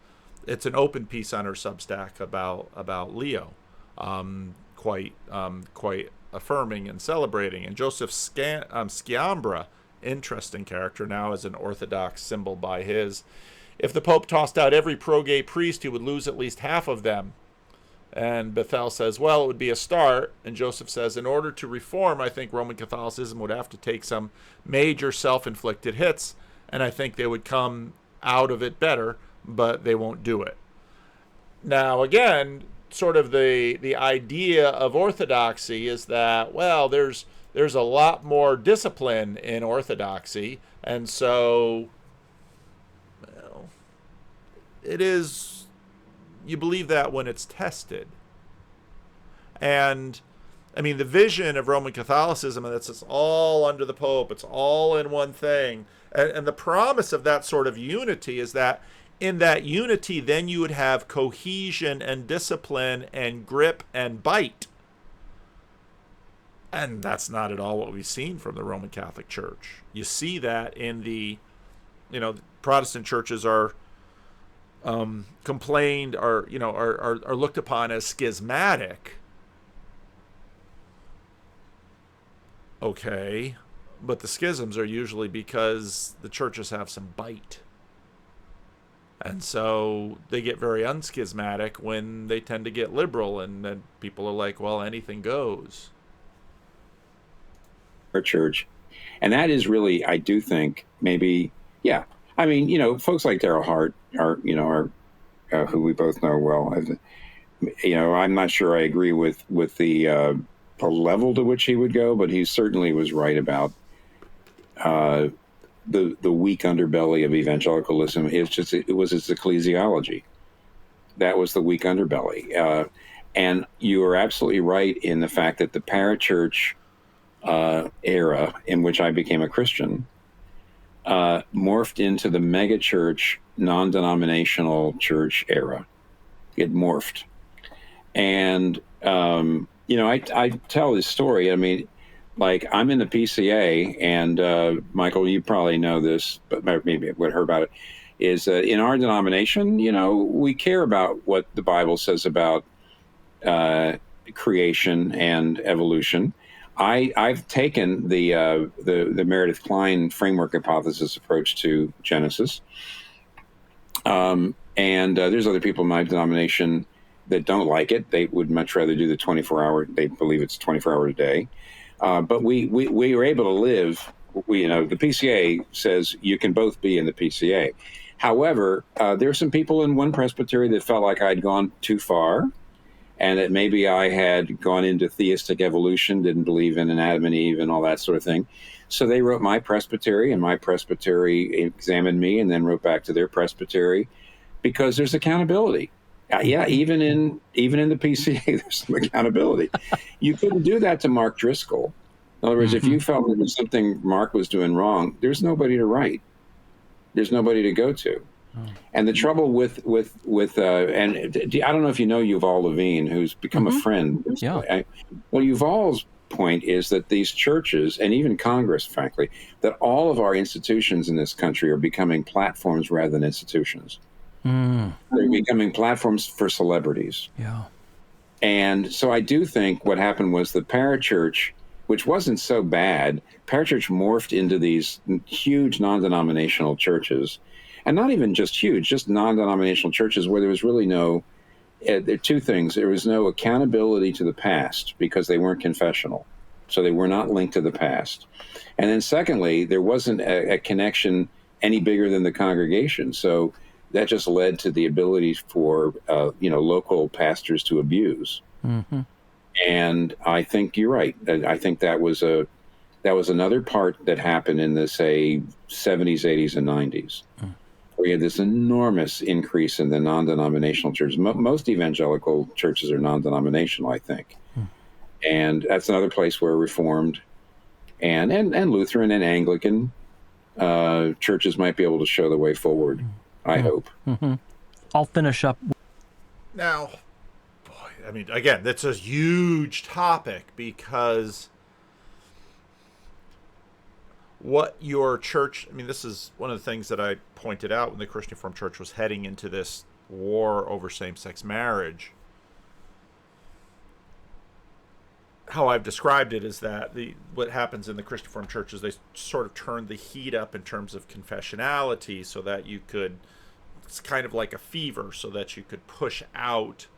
A: it's an open piece on her Substack about Leo, quite affirming and celebrating. And Joseph Sciambra, interesting character, now as an Orthodox symbol by his. If the Pope tossed out every pro-gay priest, he would lose at least half of them. And Bethel says, well, it would be a start. And Joseph says, in order to reform, I think Roman Catholicism would have to take some major self-inflicted hits, and I think they would come out of it better, but they won't do it. Now, again, sort of the idea of orthodoxy is that, well, there's a lot more discipline in orthodoxy, and so it is, you believe that when it's tested. And I mean, the vision of Roman Catholicism, and it's all under the Pope, it's all in one thing. And the promise of that sort of unity is that in that unity, then you would have cohesion and discipline and grip and bite. And that's not at all what we've seen from the Roman Catholic Church. You see that in the, Protestant churches are complained, are looked upon as schismatic. Okay, but the schisms are usually because the churches have some bite. And so they get very unschismatic when they tend to get liberal, and then people are like, well, anything goes.
D: Our church. And that is really, I do think, maybe, yeah. I mean, folks like Daryl Hart are who we both know well. I'm not sure I agree with the level to which he would go, but he certainly was right about the weak underbelly of evangelicalism. It was its ecclesiology. That was the weak underbelly. And you are absolutely right in the fact that the parachurch era in which I became a Christian morphed into the megachurch, non-denominational church era. It morphed. And, I tell this story. I mean, like, I'm in the PCA, and Michael, you probably know this, but maybe I've heard about it, is in our denomination, we care about what the Bible says about creation and evolution. I've taken the Meredith Kline framework hypothesis approach to Genesis, and there's other people in my denomination that don't like it. They would much rather do the 24-hour. They believe it's 24 hours a day. But we were able to live. The PCA says you can both be in the PCA. However, there are some people in one presbytery that felt like I'd gone too far, and that maybe I had gone into theistic evolution, didn't believe in an Adam and Eve and all that sort of thing. So they wrote my presbytery, and my presbytery examined me and then wrote back to their presbytery, because there's accountability. Yeah, even in the PCA, there's some accountability. You couldn't do that to Mark Driscoll. In other words, if you felt there was something Mark was doing wrong, there's nobody to write. There's nobody to go to. And the trouble with and I don't know if you know Yuval Levine, who's become a friend.
C: Yeah.
D: Well, Yuval's point is that these churches, and even Congress, frankly, that all of our institutions in this country are becoming platforms rather than institutions. They're becoming platforms for celebrities.
C: Yeah.
D: And so I do think what happened was the parachurch, which wasn't so bad, parachurch morphed into these huge non-denominational churches. And not even just huge, just non-denominational churches where there was really no, there are two things. There was no accountability to the past because they weren't confessional. So they were not linked to the past. And then secondly, there wasn't a connection any bigger than the congregation. So that just led to the ability for, local pastors to abuse.
C: Mm-hmm.
D: And I think you're right. I think that was another part that happened in the, say, 70s, 80s, and 90s. We had this enormous increase in the non-denominational churches. Most evangelical churches are non-denominational, I think. And that's another place where Reformed and Lutheran and Anglican churches might be able to show the way forward, I hope.
C: Mm-hmm. I'll finish up.
A: Now, boy, I mean, again, that's a huge topic because what your church, I mean, this is one of the things that I pointed out when the Christian Reformed Church was heading into this war over same-sex marriage. How I've described it is that what happens in the Christian Reformed Church is they sort of turn the heat up in terms of confessionality so that you could, it's kind of like a fever, so that you could push out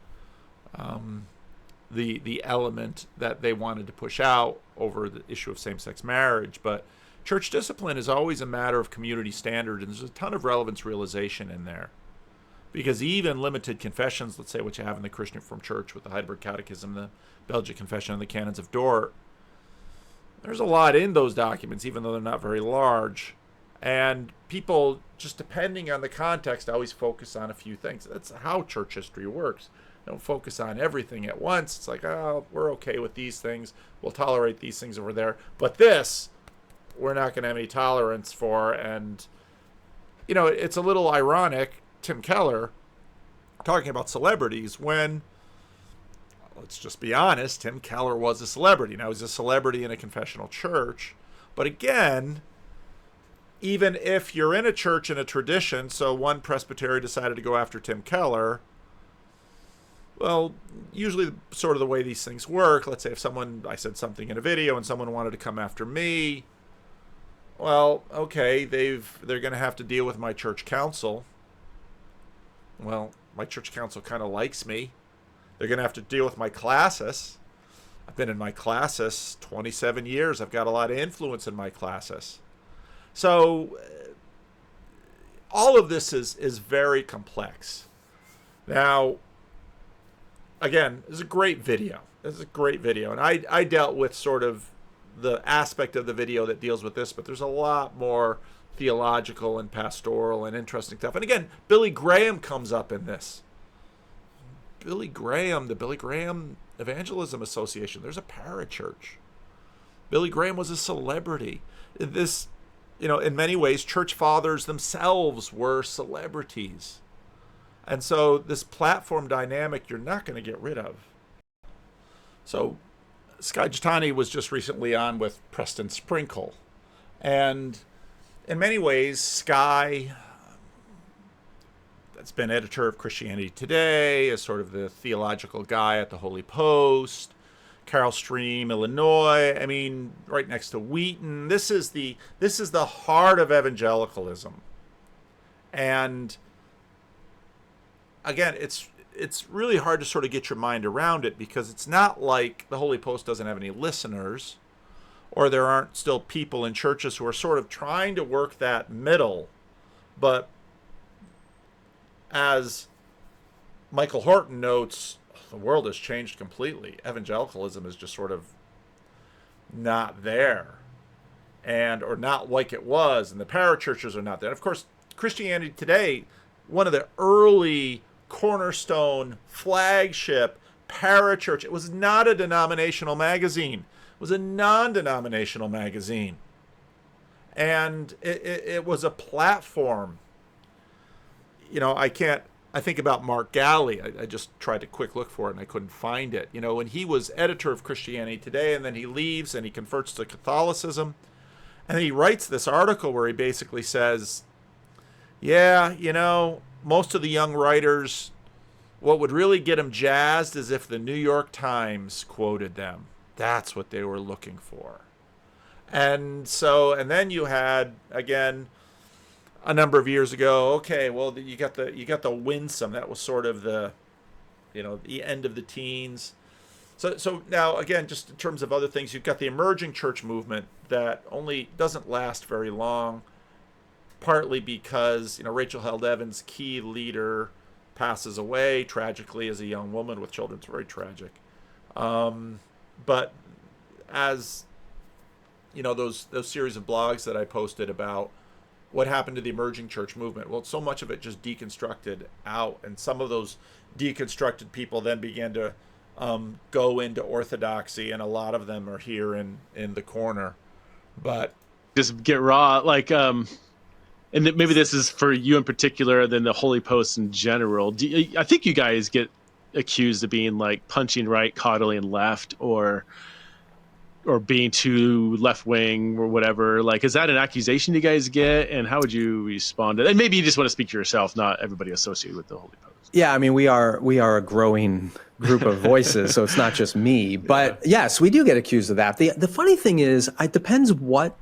A: the element that they wanted to push out over the issue of same-sex marriage. But church discipline is always a matter of community standard, and there's a ton of relevance realization in there. Because even limited confessions, let's say what you have in the Christian Reformed Church with the Heidelberg Catechism, the Belgic Confession, and the Canons of Dort, there's a lot in those documents, even though they're not very large. And people, just depending on the context, always focus on a few things. That's how church history works. Don't focus on everything at once. It's like, oh, we're okay with these things. We'll tolerate these things over there. But this, we're not going to have any tolerance for. And, it's a little ironic, Tim Keller talking about celebrities when, let's just be honest, Tim Keller was a celebrity. Now, he's a celebrity in a confessional church. But again, even if you're in a church in a tradition, so one presbytery decided to go after Tim Keller, well, usually sort of the way these things work, let's say if I said something in a video and someone wanted to come after me, well, okay, they're going to have to deal with my church council. Well, my church council kind of likes me. They're going to have to deal with my classis. I've been in my classis 27 years. I've got a lot of influence in my classis. So all of this is very complex. Now, again, this is a great video. And I dealt with sort of the aspect of the video that deals with this, but there's a lot more theological and pastoral and interesting stuff. And again, Billy Graham comes up in this. The Billy Graham Evangelism Association, there's a parachurch. Billy Graham was a celebrity. This, in many ways, church fathers themselves were celebrities. And so this platform dynamic you're not going to get rid of. So Skye Jitani was just recently on with Preston Sprinkle. And in many ways, Skye, that's been editor of Christianity Today, is sort of the theological guy at the Holy Post. Carroll Stream, Illinois, I mean, right next to Wheaton. This is the heart of evangelicalism. And again, it's really hard to sort of get your mind around it because it's not like the Holy Post doesn't have any listeners or there aren't still people in churches who are sort of trying to work that middle. But as Michael Horton notes, the world has changed completely. Evangelicalism is just sort of not there or not like it was, and the parachurches are not there. And of course, Christianity Today, one of the early cornerstone flagship parachurch, it was not a denominational magazine. It was a non-denominational magazine. And it was a platform. I think about Mark Galley. I just tried to quick look for it and I couldn't find it. When he was editor of Christianity Today and then he leaves and he converts to Catholicism, and then he writes this article where he basically says, yeah, most of the young writers what would really get them jazzed is if the New York Times quoted them. That's what they were looking for. And then you had, again, a number of years ago, okay, well, you got the Winsome. That was sort of the end of the teens. So now, again, just in terms of other things, you've got the emerging church movement that only doesn't last very long, partly because, Rachel Held Evans, key leader, passes away tragically as a young woman with children. It's very tragic. But as, those series of blogs that I posted about what happened to the emerging church movement, well, so much of it just deconstructed out. And some of those deconstructed people then began to go into orthodoxy, and a lot of them are here in the corner. But
E: just get raw, like, and maybe this is for you in particular, than the Holy Post in general. I think you guys get accused of being like punching right, coddling left, or being too left wing or whatever. Like, is that an accusation you guys get, and how would you respond to that? And maybe you just want to speak to yourself, not everybody associated with the Holy Post.
F: Yeah, I mean, we are a growing group of voices, so it's not just me. But yes, we do get accused of that. The funny thing is, it depends what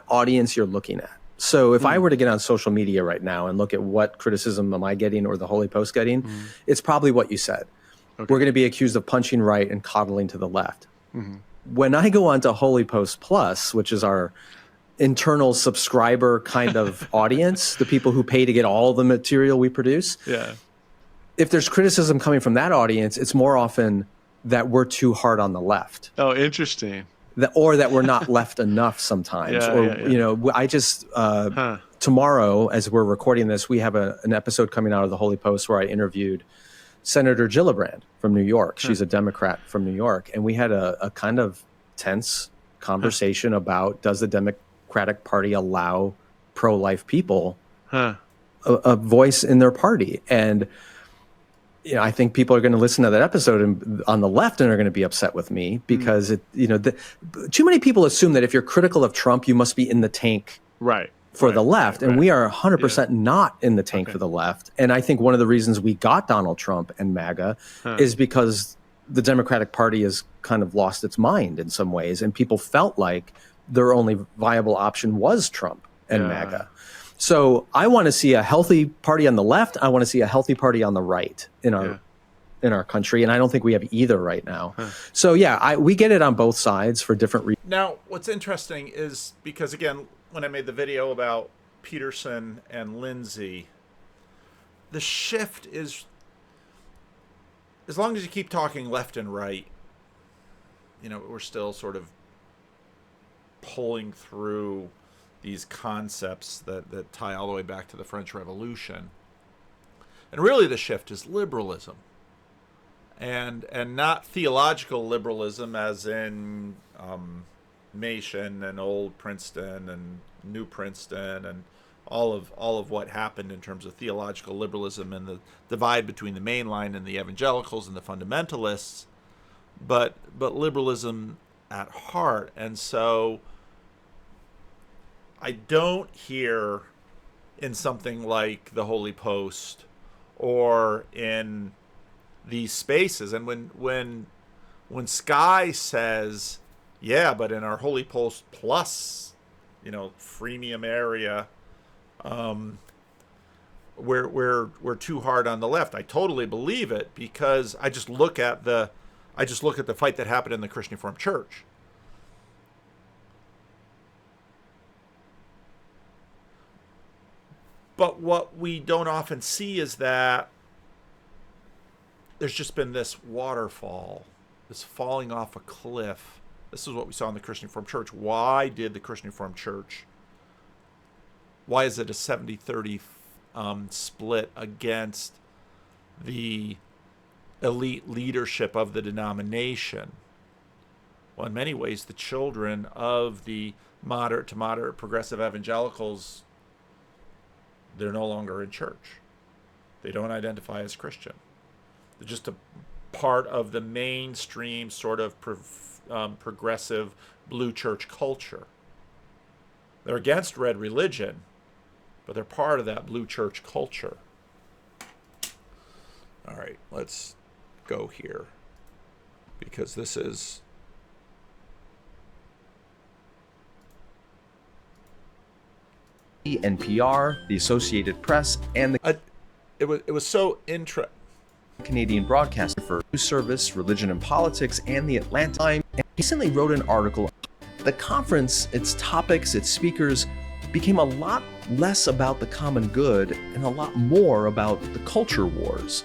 F: audience you're looking at. So if I were to get on social media right now and look at what criticism am I getting or the Holy Post getting, it's probably what you said. Okay. We're going to be accused of punching right and coddling to the left. Mm-hmm. When I go on to Holy Post Plus, which is our internal subscriber kind of audience, the people who pay to get all the material we produce. Yeah. If there's criticism coming from that audience, it's more often that we're too hard on the left.
E: Oh, interesting.
F: Or that we're not left enough sometimes. I just, tomorrow, as we're recording this, we have an episode coming out of the Holy Post where I interviewed Senator Gillibrand from New York. She's a Democrat from New York. And we had a kind of tense conversation about, does the Democratic Party allow pro-life people a voice in their party? And I think people are going to listen to that episode on the left and are going to be upset with me because too many people assume that if you're critical of Trump, you must be in the tank for the left. And we are 100% not in the tank for the left. And I think one of the reasons we got Donald Trump and MAGA is because the Democratic Party has kind of lost its mind in some ways. And people felt like their only viable option was Trump and MAGA. So I want to see a healthy party on the left. I want to see a healthy party on the right in our country. And I don't think we have either right now. So we get it on both sides for different reasons.
A: Now, what's interesting is because, again, when I made the video about Peterson and Lindsay, the shift is, as long as you keep talking left and right, we're still sort of pulling through these concepts that tie all the way back to the French Revolution. And really the shift is liberalism. And not theological liberalism as in Machen and Old Princeton and New Princeton and all of what happened in terms of theological liberalism and the divide between the mainline and the evangelicals and the fundamentalists, but liberalism at heart. And so I don't hear in something like the Holy Post or in these spaces, and when Sky says, yeah, but in our Holy Post Plus, freemium area, we're too hard on the left. I totally believe it because I just look at the fight that happened in the Christian Reformed Church. But what we don't often see is that there's just been this waterfall, this falling off a cliff. This is what we saw in the Christian Reformed Church. Why did the Christian Reformed Church, why is it a 70-30 split against the elite leadership of the denomination? Well, in many ways, the children of the moderate to moderate progressive evangelicals, they're no longer in church. They don't identify as Christian. They're just a part of the mainstream sort of progressive blue church culture. They're against red religion, but they're part of that blue church culture. All right, let's go here, because this is
F: NPR, the Associated Press, and the
A: it was so
F: Canadian broadcaster for news service, religion and politics, and the Atlantic Times, and recently wrote an article. The conference, its topics, its speakers became a lot less about the common good and a lot more about the culture wars.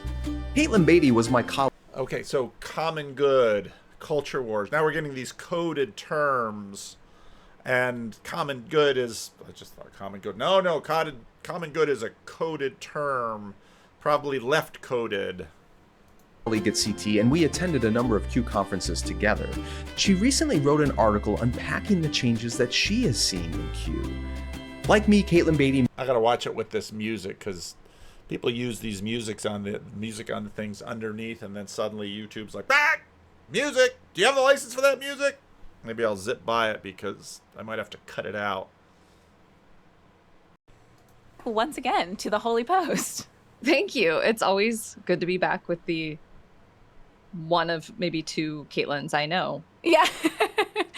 F: Caitlin Beatty was my colleague.
A: Okay, so common good, culture wars. Now we're getting these coded terms, and common good is, I just thought common good. No, common good is a coded term, probably left coded.
F: At CT, and we attended a number of Q conferences together. She recently wrote an article unpacking the changes that she is seeing in Q. Like me, Caitlin Beatty.
A: I gotta watch it with this music, because people use these music on the things underneath, and then suddenly YouTube's like, music! Do you have the license for that music? Maybe I'll zip by it, because I might have to cut it out.
G: Once again, to the Holy Post.
H: Thank you. It's always good to be back with the one of maybe two Caitlins I know.
G: Yeah.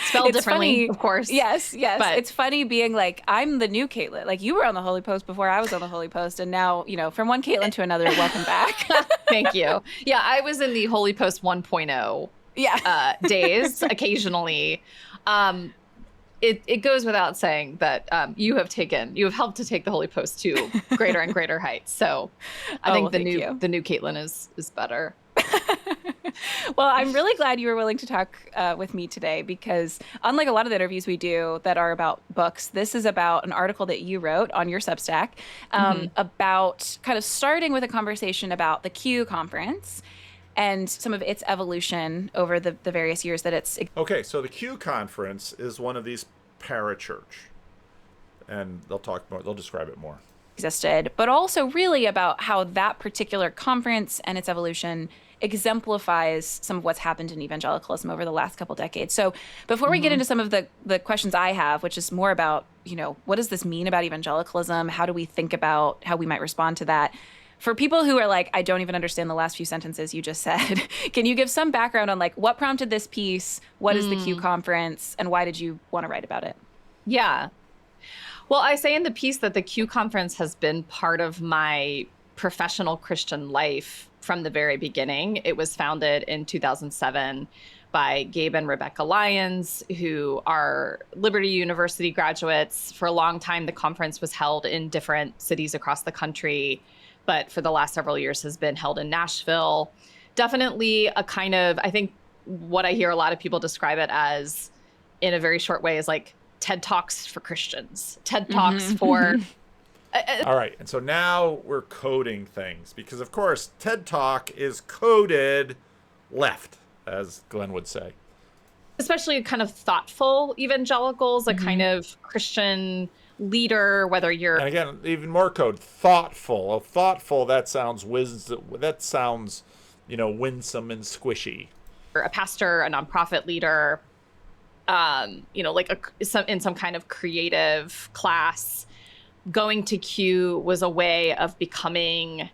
H: Spelled
G: it's
H: differently,
G: funny.
H: Of course.
G: Yes.
H: But
G: it's funny being like, I'm the new Caitlin. Like, you were on the Holy Post before I was on the Holy Post, and now, from one Caitlin to another, welcome back.
H: Thank you. Yeah, I was in the Holy Post 1.0 days occasionally. It goes without saying that you have helped to take the Holy Post to greater and greater heights. So I think the new Caitlin is better.
G: Well, I'm really glad you were willing to talk with me today, because unlike a lot of the interviews we do that are about books, this is about an article that you wrote on your Substack about kind of starting with a conversation about the Q conference and some of its evolution over the various years that it's...
A: Okay, so the Q conference is one of these parachurch, and they'll describe it more.
G: Existed, but also really about how that particular conference and its evolution exemplifies some of what's happened in evangelicalism over the last couple decades. So before we get into some of the questions I have, which is more about, what does this mean about evangelicalism? How do we think about how we might respond to that? For people who are like, I don't even understand the last few sentences you just said, can you give some background on like what prompted this piece? What is the Q conference? And why did you want to write about it?
H: Yeah. Well, I say in the piece that the Q conference has been part of my professional Christian life from the very beginning. It was founded in 2007 by Gabe and Rebecca Lyons, who are Liberty University graduates. For a long time, the conference was held in different cities across the country, but for the last several years has been held in Nashville. Definitely a kind of, I think what I hear a lot of people describe it as in a very short way is like TED Talks for Christians, TED Talks for...
A: All right, and so now we're coding things, because of course TED Talk is coded left, as Glenn would say.
H: Especially kind of thoughtful evangelicals, a kind of Christian leader, whether you're...
A: And again, even more code, thoughtful. Thoughtful, that sounds winsome and squishy.
H: A pastor, a nonprofit leader, in some kind of creative class. Going to Q was a way of becoming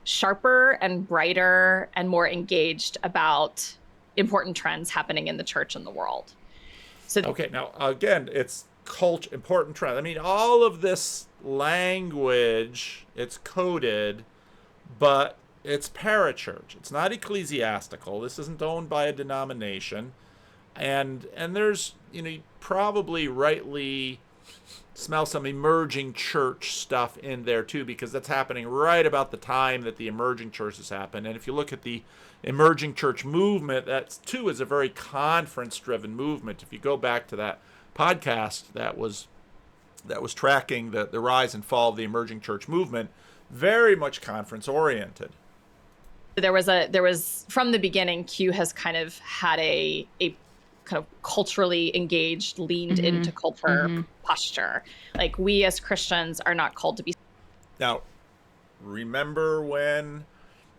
H: sharper and brighter and more engaged about important trends happening in the church and the world. So
A: okay, now again, it's culture, important trend. I mean, all of this language, it's coded, but it's parachurch. It's not ecclesiastical. This isn't owned by a denomination, and there's you probably rightly smell some emerging church stuff in there too, because that's happening right about the time that the emerging churches happen. And if you look at the emerging church movement, that too is a very conference-driven movement. If you go back to that podcast that was tracking the rise and fall of the emerging church movement, very much conference-oriented.
H: There was from the beginning, Q has kind of had a kind of culturally engaged, leaned into culture posture. Like, we as Christians are not called to be...
A: Now, remember when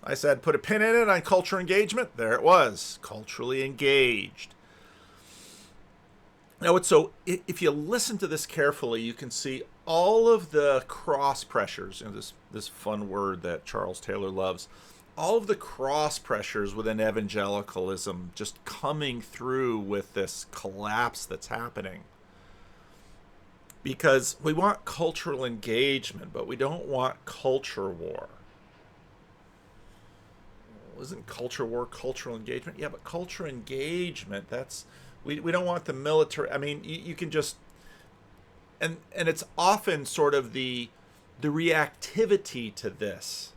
A: I said put a pin in it on culture engagement? There it was, culturally engaged. Now, if you listen to this carefully, you can see all of the cross pressures, this fun word that Charles Taylor loves, all of the cross pressures within evangelicalism just coming through with this collapse that's happening. Because we want cultural engagement, but we don't want culture war. Well, isn't culture war cultural engagement? Yeah, but culture engagement, that's... We don't want the military... I mean, you can just... And it's often sort of the reactivity to this.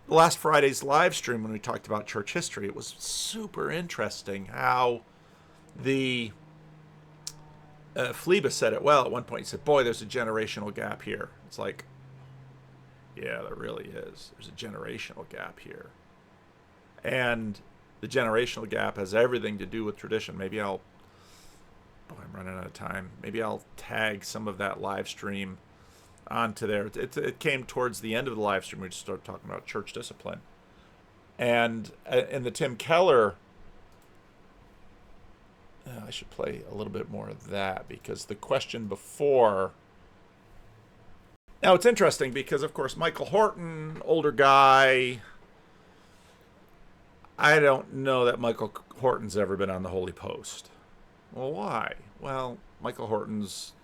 A: Last Friday's live stream, when we talked about church history, it was super interesting how the Phlebas said it well at one point. He said, boy, there's a generational gap here. It's like, yeah, there really is. There's a generational gap here. And the generational gap has everything to do with tradition. Maybe I'm running out of time. Maybe I'll tag some of that live stream onto there. It came towards the end of the live stream. We just started talking about church discipline. And in the Tim Keller, I should play a little bit more of that, because the question before... Now, it's interesting because, of course, Michael Horton, older guy... I don't know that Michael Horton's ever been on the Holy Post. Well, why? Well, Michael Horton's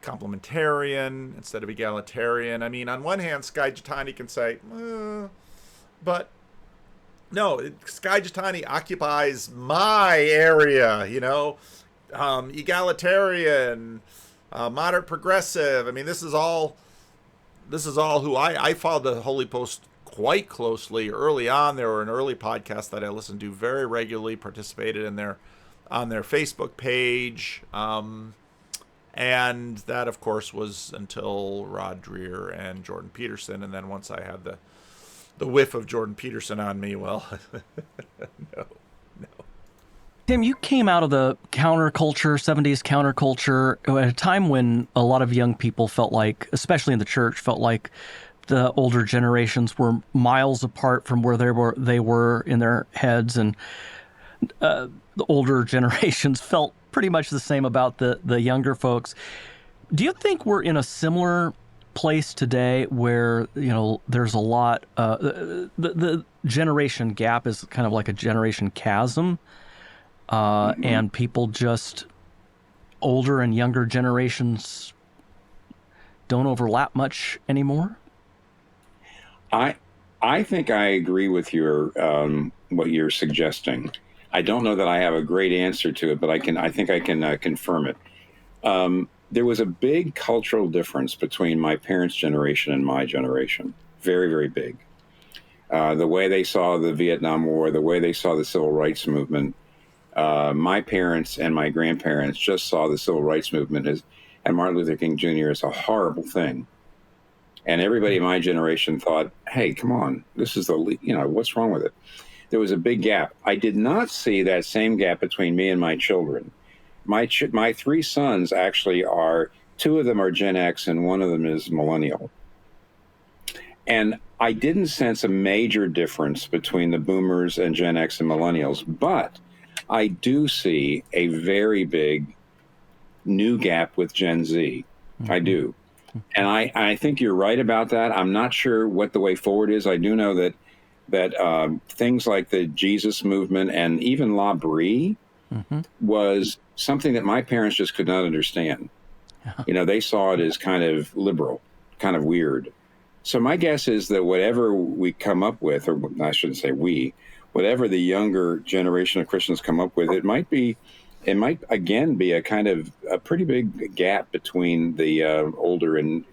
A: complementarian instead of egalitarian. I mean, on one hand, Skye Jethani can say, but no, Skye Jethani occupies my area, egalitarian, moderate progressive. I mean, this is all who I followed the Holy Post quite closely early on. There were an early podcast that I listened to very regularly, participated in on their Facebook page. And that, of course, was until Rod Dreher and Jordan Peterson. And then once I had the whiff of Jordan Peterson on me, well, no.
C: Tim, you came out of the counterculture, 70s counterculture, at a time when a lot of young people felt like, especially in the church, felt like the older generations were miles apart from where they were in their heads, and the older generations felt pretty much the same about the younger folks. Do you think we're in a similar place today where, there's a lot, the generation gap is kind of like a generation chasm, and people just, older and younger generations don't overlap much anymore?
D: I think I agree with your what you're suggesting. I don't know that I have a great answer to it, but I think I can confirm it. There was a big cultural difference between my parents' generation and my generation. Very, very big. The way they saw the Vietnam War, the way they saw the civil rights movement. My parents and my grandparents just saw the civil rights movement and Martin Luther King Jr. as a horrible thing. And everybody in my generation thought, hey, come on, this is what's wrong with it? There was a big gap. I did not see that same gap between me and my children. My three sons actually two of them are Gen X and one of them is millennial. And I didn't sense a major difference between the boomers and Gen X and millennials, but I do see a very big new gap with Gen Z. I do. And I think you're right about that. I'm not sure what the way forward is. I do know that things like the Jesus movement and even La Brie was something that my parents just could not understand. They saw it as kind of liberal, kind of weird. So my guess is that whatever we come up with, or I shouldn't say we, whatever the younger generation of Christians come up with, it might again be a kind of a pretty big gap between the older and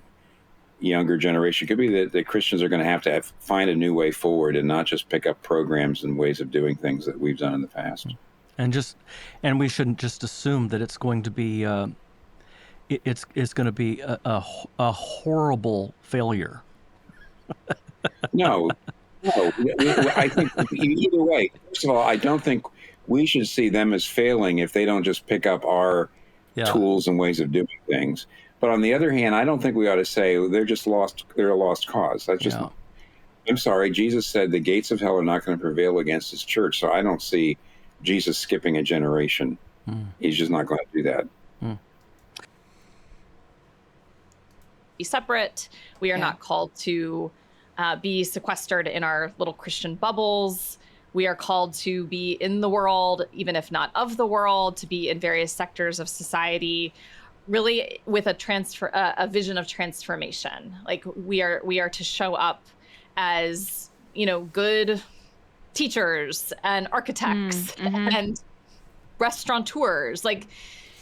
D: younger generation. It could be that the Christians are going to have find a new way forward and not just pick up programs and ways of doing things that we've done in the past.
C: And we shouldn't just assume that it's going to be it's going to be a horrible failure.
D: No. I think either way. First of all, I don't think we should see them as failing if they don't just pick up our tools and ways of doing things. But on the other hand, I don't think we ought to say they're a lost cause. That's just, I'm sorry, Jesus said the gates of hell are not going to prevail against his church. So I don't see Jesus skipping a generation. He's just not going to do that.
H: Be separate. We are not called to be sequestered in our little Christian bubbles. We are called to be in the world, even if not of the world, to be in various sectors of society, really with a vision of transformation. Like we are to show up as, good teachers and architects and restaurateurs.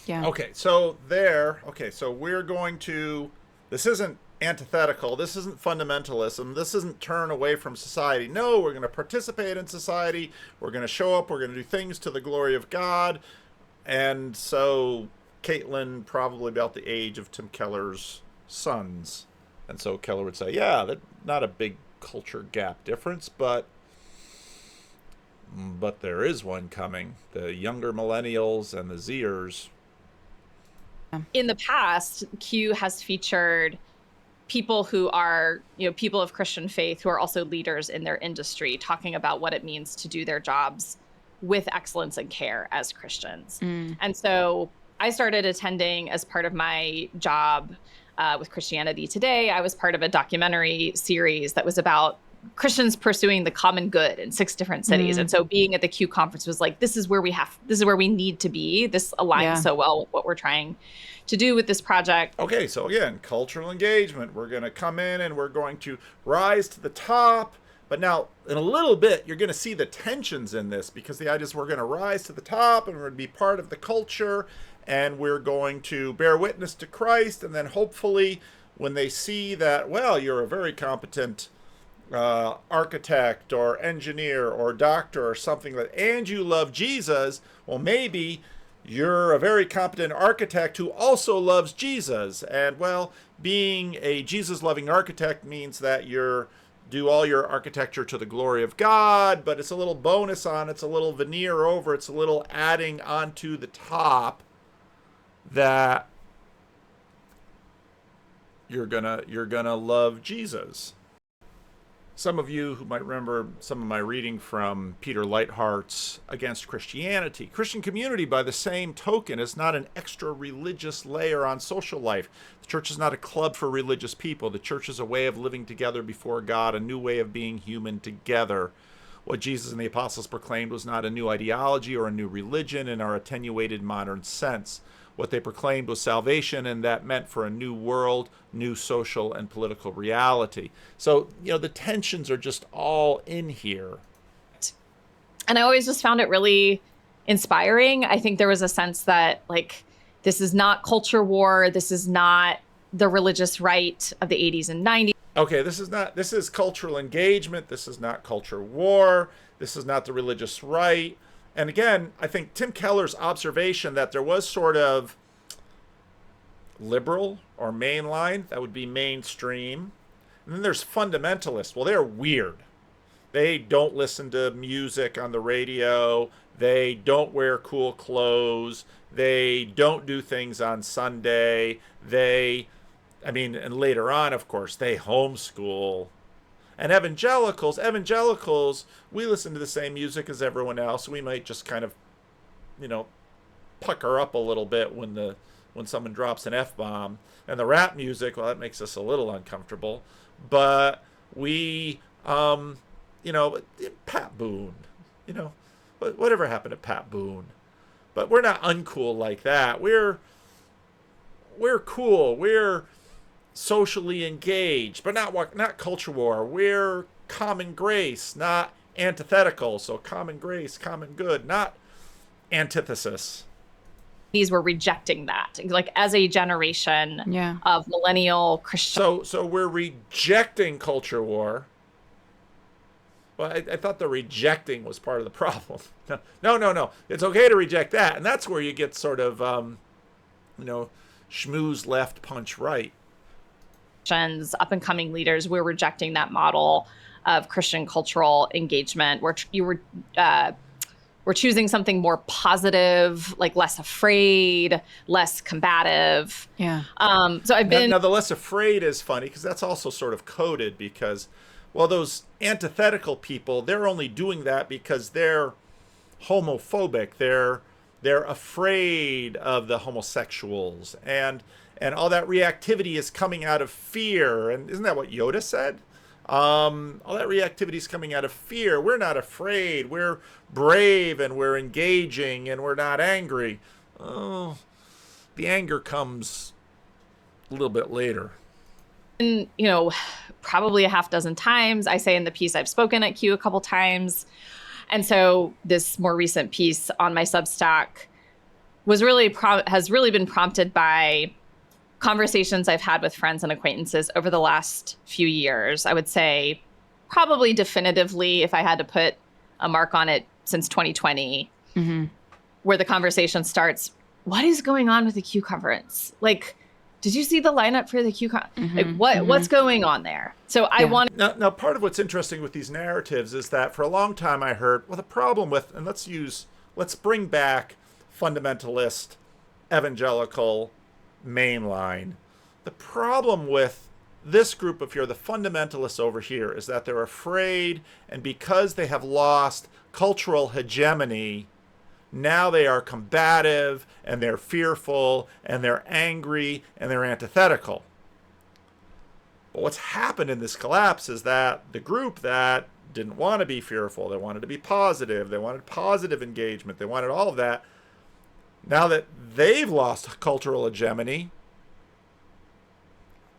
A: Okay, so we're going to, this isn't antithetical, this isn't fundamentalism, this isn't turn away from society. No, we're going to participate in society, we're going to show up, we're going to do things to the glory of God. And so Caitlin, probably about the age of Tim Keller's sons. And so Keller would say, yeah, that's not a big culture gap difference, but there is one coming. The younger millennials and the Zers.
H: In the past, Q has featured people who are, people of Christian faith who are also leaders in their industry, talking about what it means to do their jobs with excellence and care as Christians. And so I started attending as part of my job with Christianity Today. I was part of a documentary series that was about Christians pursuing the common good in 6 different cities. And so being at the Q conference was like, this is where we need to be. This aligns so well with what we're trying to do with this project.
A: Okay, so again, cultural engagement. We're going to come in and we're going to rise to the top. But now, in a little bit, you're going to see the tensions in this, because the idea is we're going to rise to the top and we're going to be part of the culture and we're going to bear witness to Christ. And then hopefully when they see that, well, you're a very competent architect or engineer or doctor or something, and you love Jesus, well, maybe you're a very competent architect who also loves Jesus. And well, being a Jesus-loving architect means that you're do all your architecture to the glory of God, but it's a little bonus on, it's a little veneer over, it's a little adding onto the top that you're gonna love Jesus. Some of you who might remember some of my reading from Peter Leithart's Against Christianity. Christian community, by the same token, is not an extra religious layer on social life. The church is not a club for religious people. The church is a way of living together before God, a new way of being human together. What Jesus and the apostles proclaimed was not a new ideology or a new religion in our attenuated modern sense. What they proclaimed was salvation, and that meant for a new world, new social and political reality. So, the tensions are just all in here.
H: And I always just found it really inspiring. I think there was a sense that, this is not culture war. This is not the religious right of the 80s and 90s.
A: Okay, this is cultural engagement. This is not culture war. This is not the religious right. And again, I think Tim Keller's observation that there was sort of liberal or mainline, that would be mainstream. And then there's fundamentalists. Well, they're weird. They don't listen to music on the radio. They don't wear cool clothes. They don't do things on Sunday. And later on, of course, they homeschool. And evangelicals, we listen to the same music as everyone else. We might just kind of, pucker up a little bit when someone drops an F-bomb. And the rap music, well, that makes us a little uncomfortable. But we, Pat Boone, whatever happened to Pat Boone? But we're not uncool like that. We're cool. We're socially engaged, but not culture war. We're common grace, not antithetical. So common grace, common good, not antithesis.
H: These were rejecting that, as a generation of millennial Christians.
A: So we're rejecting culture war. Well, I thought the rejecting was part of the problem. No. It's okay to reject that, and that's where you get sort of, schmooze left, punch right.
H: Up and coming leaders, we're rejecting that model of Christian cultural engagement. We're choosing something more positive, less afraid, less combative.
G: Yeah.
H: So I've been
A: now the less afraid is funny because that's also sort of coded because, well, those antithetical people, they're only doing that because they're homophobic. They're afraid of the homosexuals and all that reactivity is coming out of fear. And isn't that what Yoda said? All that reactivity is coming out of fear. We're not afraid. We're brave and we're engaging and we're not angry. Oh, the anger comes a little bit later.
H: And, probably a half dozen times. I say in the piece I've spoken at Q a couple times. And so this more recent piece on my Substack was has really been prompted by conversations I've had with friends and acquaintances over the last few years. I would say probably definitively, if I had to put a mark on it, since 2020, where the conversation starts, what is going on with the Q conference? Like, did you see the lineup for the Q conference? What's going on there? So I want
A: now part of what's interesting with these narratives is that for a long time I heard, well, the problem with, and let's bring back fundamentalist, evangelical, mainline. The problem with this group of here, the fundamentalists over here, is that they're afraid, and because they have lost cultural hegemony, now they are combative, and they're fearful, and they're angry, and they're antithetical. But what's happened in this collapse is that the group that didn't want to be fearful, they wanted to be positive, they wanted positive engagement, they wanted all of that, now that they've lost cultural hegemony,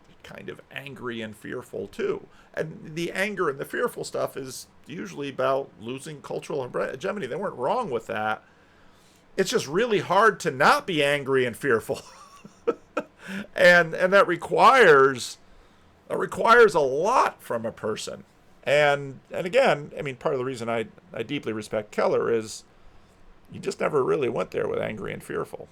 A: they're kind of angry and fearful too. And the anger and the fearful stuff is usually about losing cultural hegemony. They weren't wrong with that. It's just really hard to not be angry and fearful. and that requires a lot from a person. And again, I mean, part of the reason I deeply respect Keller is you just never really went there with angry and fearful.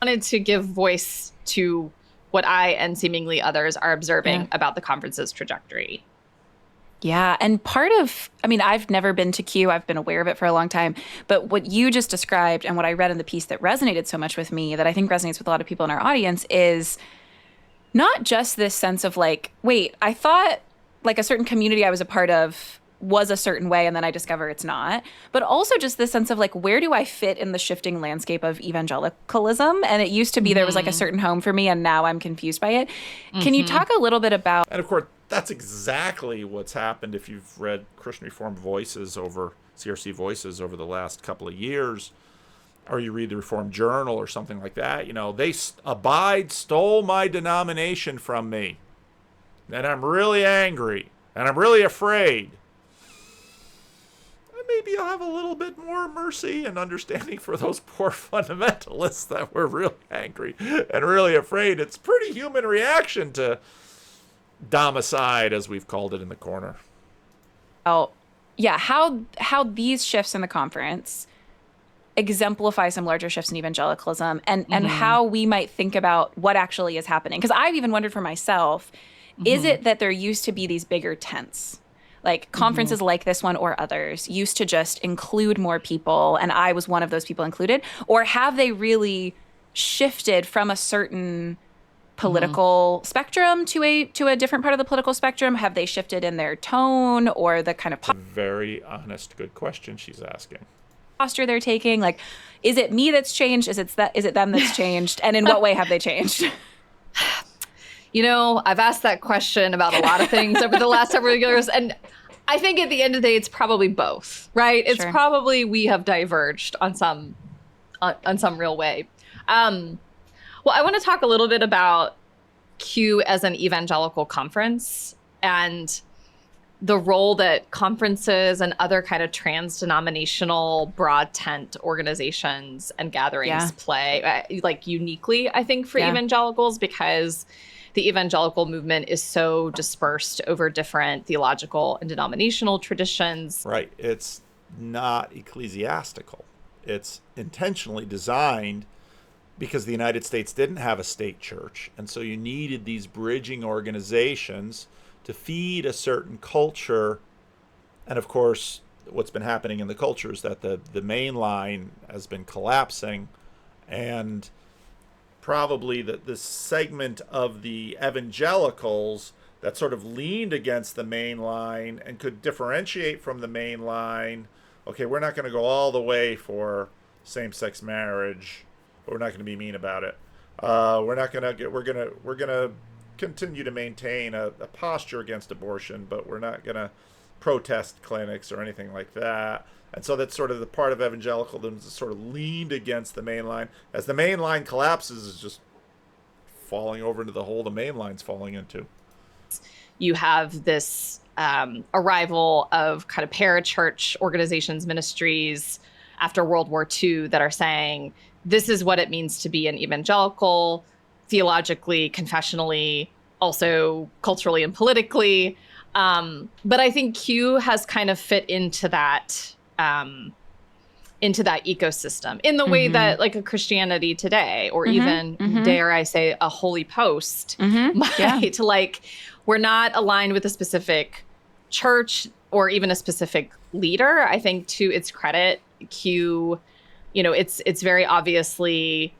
H: I wanted to give voice to what I and seemingly others are observing about the conference's trajectory.
G: Yeah. And I've never been to Q. I've been aware of it for a long time. But what you just described and what I read in the piece that resonated so much with me, that I think resonates with a lot of people in our audience, is not just this sense of like, wait, I thought like a certain community I was a part of was a certain way, and then I discover it's not. But also just this sense of like, where do I fit in the shifting landscape of evangelicalism? And it used to be there was like a certain home for me, and now I'm confused by it. Can you talk a little bit about...
A: And of course, that's exactly what's happened if you've read Christian Reformed CRC Voices over the last couple of years, or you read the Reformed Journal or something like that. They stole my denomination from me. And I'm really angry. And I'm really afraid. Maybe I'll have a little bit more mercy and understanding for those poor fundamentalists that were really angry and really afraid. It's a pretty human reaction to domicide, as we've called it in the corner.
G: Oh, yeah. How these shifts in the conference exemplify some larger shifts in evangelicalism, and how we might think about what actually is happening. Because I've even wondered for myself, is it that there used to be these bigger tents? Like conferences like this one or others used to just include more people, and I was one of those people included? Or have they really shifted from a certain political spectrum to a different part of the political spectrum? Have they shifted in their tone or the kind of
A: very honest, good question she's asking.
G: Posture they're taking? Like, is it me that's changed? Is it them that's changed? And in what way have they changed?
H: I've asked that question about a lot of things over the last several years, and I think at the end of the day, it's probably both, right? It's probably we have diverged on some real way. Well, I want to talk a little bit about Q as an evangelical conference and the role that conferences and other kind of trans-denominational broad tent organizations and gatherings play, like uniquely, I think, for evangelicals, because the evangelical movement is so dispersed over different theological and denominational traditions.
A: Right. It's not ecclesiastical. It's intentionally designed because the United States didn't have a state church. And so you needed these bridging organizations to feed a certain culture. And of course, what's been happening in the culture is that the main line has been collapsing, and probably the segment of the evangelicals that sort of leaned against the main line and could differentiate from the main line. Okay, we're not going to go all the way for same-sex marriage, but we're not going to be mean about it. We're going to continue to maintain a posture against abortion, but we're not going to protest clinics or anything like that. And so that's sort of the part of evangelicalism that's sort of leaned against the main line. As the main line collapses, is just falling over into the hole the main line's falling into.
H: You have this arrival of kind of parachurch organizations, ministries after World War II that are saying, this is what it means to be an evangelical, theologically, confessionally, also culturally and politically. But I think Q has kind of fit into that ecosystem in the way that like a Christianity Today, or even dare I say a Holy Post might, like, we're not aligned with a specific church or even a specific leader. I think to its credit, Q, it's very obviously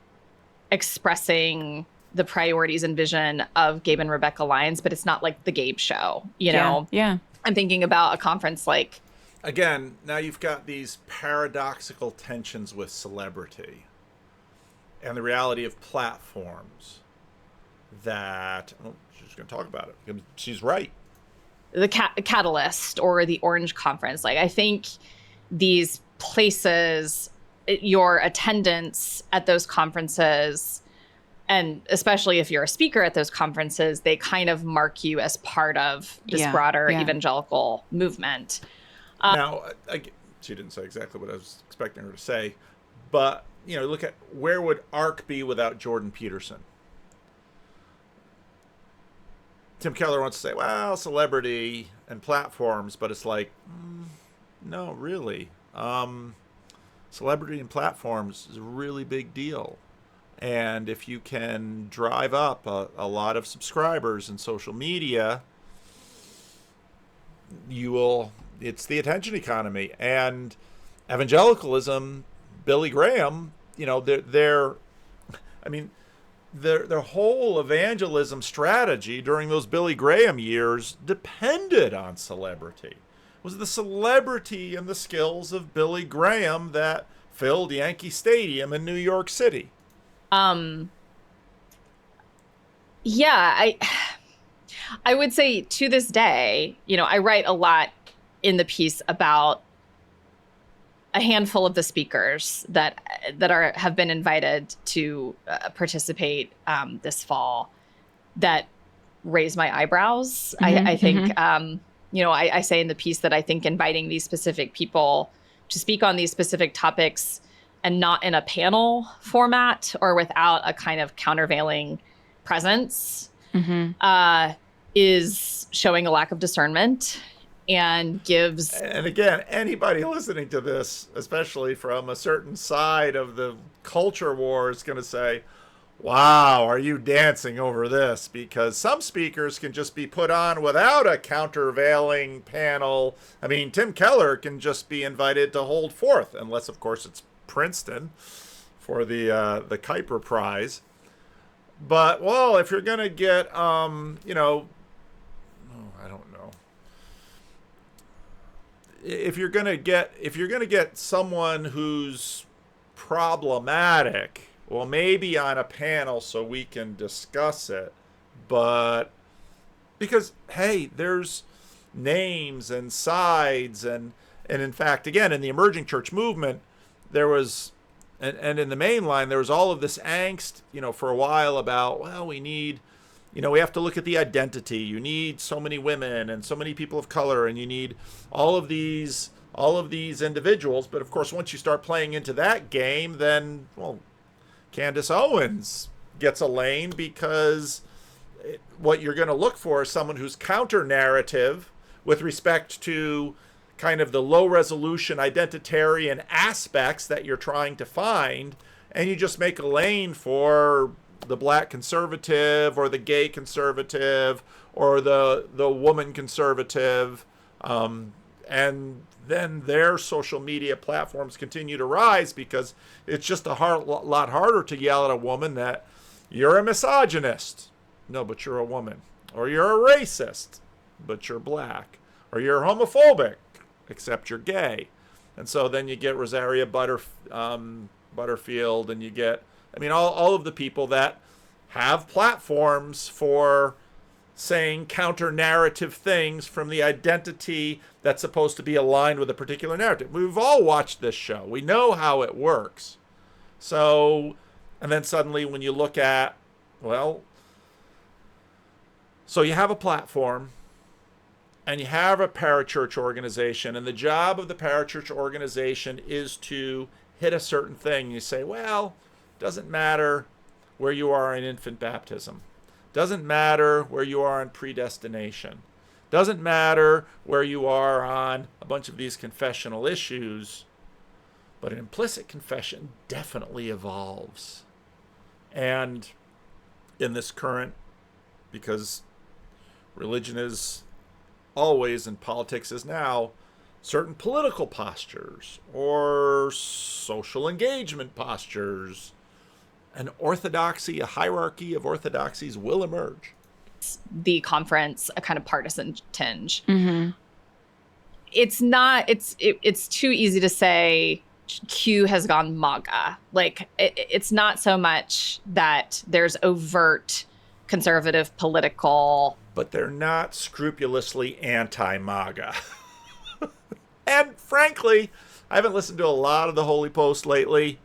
H: expressing the priorities and vision of Gabe and Rebecca Lyons, but it's not like the Gabe show, you know?
G: Yeah.
H: I'm thinking about a conference like...
A: Again, now you've got these paradoxical tensions with celebrity and the reality of platforms that... Oh, she's going to talk about it. She's right.
H: The Catalyst or the Orange Conference. Like, I think these places, your attendance at those conferences, and especially if you're a speaker at those conferences, they kind of mark you as part of this broader evangelical movement.
A: Now, she didn't say exactly what I was expecting her to say, but, look at where would ARC be without Jordan Peterson? Tim Keller wants to say, well, celebrity and platforms, but it's like, no, really. Celebrity and platforms is a really big deal. And if you can drive up a lot of subscribers in social media, it's the attention economy. And evangelicalism, Billy Graham, their whole evangelism strategy during those Billy Graham years depended on celebrity. It was the celebrity and the skills of Billy Graham that filled Yankee Stadium in New York City.
H: I would say to this day, I write a lot in the piece about a handful of the speakers that have been invited to participate this fall that raise my eyebrows. I think, I say in the piece that I think inviting these specific people to speak on these specific topics and not in a panel format or without a kind of countervailing presence is showing a lack of discernment and gives...
A: And again, anybody listening to this, especially from a certain side of the culture war, is going to say, wow, are you dancing over this? Because some speakers can just be put on without a countervailing panel. I mean, Tim Keller can just be invited to hold forth, unless, of course, it's Princeton for the Kuiper Prize. But, well, if you're going to get, I don't know. If you're going to get someone who's problematic, well, maybe on a panel so we can discuss it. But because, hey, there's names and sides and in fact, again, in the emerging church movement, there was, and in the main line, there was all of this angst, for a while about, well, we need, we have to look at the identity. You need so many women and so many people of color, and you need all of these individuals. But of course, once you start playing into that game, then, well, Candace Owens gets a lane because what you're going to look for is someone who's counter-narrative with respect to kind of the low-resolution identitarian aspects that you're trying to find, and you just make a lane for the black conservative or the gay conservative or the woman conservative, and then their social media platforms continue to rise because it's just a lot harder to yell at a woman that you're a misogynist. No, but you're a woman. Or you're a racist, but you're black. Or you're homophobic, except you're gay. And so then you get Rosaria Butterfield, and you get, all of the people that have platforms for saying counter-narrative things from the identity that's supposed to be aligned with a particular narrative. We've all watched this show. We know how it works. So, and then suddenly when you look at, well, so you have a platform and you have a parachurch organization, and the job of the parachurch organization is to hit a certain thing. You say, well, doesn't matter where you are in infant baptism. Doesn't matter where you are in predestination. Doesn't matter where you are on a bunch of these confessional issues. But an implicit confession definitely evolves. And in this current, because religion is always and politics is now, certain political postures or social engagement postures, an orthodoxy, a hierarchy of orthodoxies will emerge.
H: The conference, a kind of partisan tinge. Mm-hmm. It's too easy to say Q has gone MAGA. Like, it's not so much that there's overt conservative political...
A: But they're not scrupulously anti-MAGA. And frankly, I haven't listened to a lot of the Holy Post lately,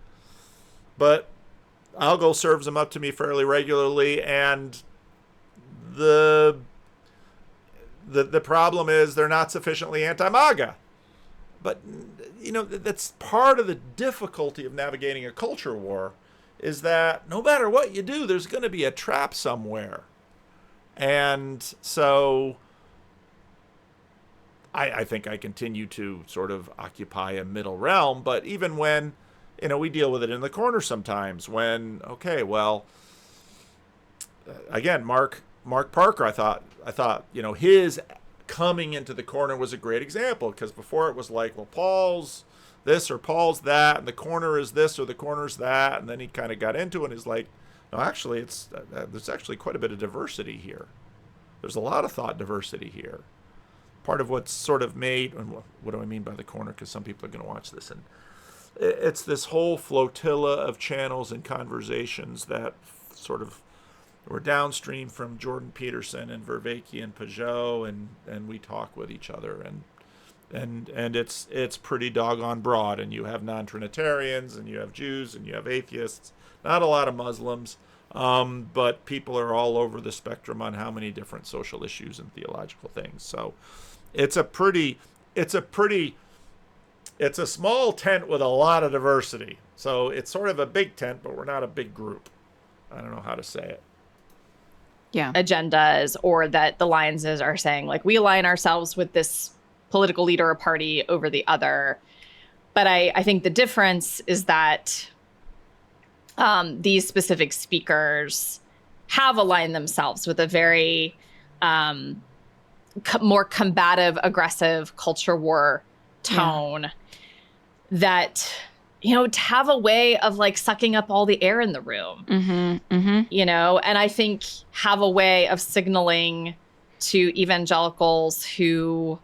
A: but Algo serves them up to me fairly regularly, and the problem is they're not sufficiently anti-MAGA. But, you know, that's part of the difficulty of navigating a culture war, is that no matter what you do, there's going to be a trap somewhere. And so I think I continue to sort of occupy a middle realm, but even when, you know, we deal with it in the corner sometimes when, okay, well, again, Mark Parker, I thought, you know, his coming into the corner was a great example, because before it was like, well, Paul's this or Paul's that, and the corner is this or the corner's that, and then he kind of got into it and he's like, no, actually, there's actually quite a bit of diversity here. There's a lot of thought diversity here. Part of what's sort of made, and what do I mean by the corner? Because some people are going to watch this, and it's this whole flotilla of channels and conversations that sort of were downstream from Jordan Peterson and Vervaeke and Peugeot, and we talk with each other, and it's pretty doggone broad. And you have non-Trinitarians, and you have Jews, and you have atheists. Not a lot of Muslims, but people are all over the spectrum on how many different social issues and theological things. So it's a small tent with a lot of diversity. So it's sort of a big tent, but we're not a big group. I don't know how to say it.
H: Yeah. Agendas, or that the alliances are saying, like, we align ourselves with this political leader or party over the other. But I think the difference is that these specific speakers have aligned themselves with a very more combative, aggressive culture war tone that, you know, to have a way of like sucking up all the air in the room, you know, and I think have a way of signaling to evangelicals who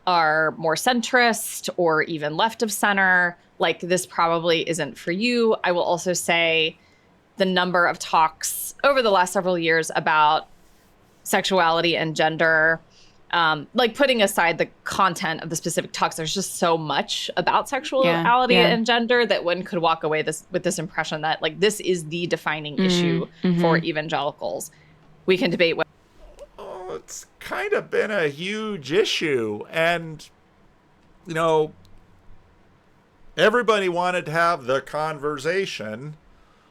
H: are more centrist or even left of center, like, this probably isn't for you. I will also say the number of talks over the last several years about sexuality and gender, like, putting aside the content of the specific talks, there's just so much about sexuality and gender that one could walk away with this impression that, like, this is the defining issue for evangelicals. We can debate what.
A: Oh, it's kind of been a huge issue. And, you know, everybody wanted to have the conversation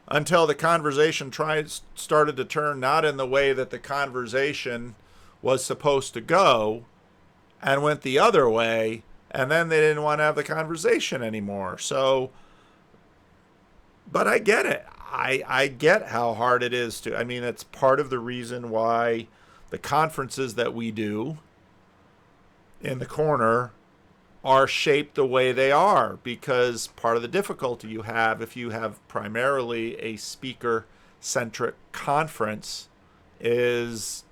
A: until the conversation started to turn not in the way that the conversation was supposed to go, and went the other way, and then they didn't want to have the conversation anymore. So, but I get it. I get how hard it is to, I mean, it's part of the reason why the conferences that we do in the corner are shaped the way they are, because part of the difficulty you have if you have primarily a speaker-centric conference is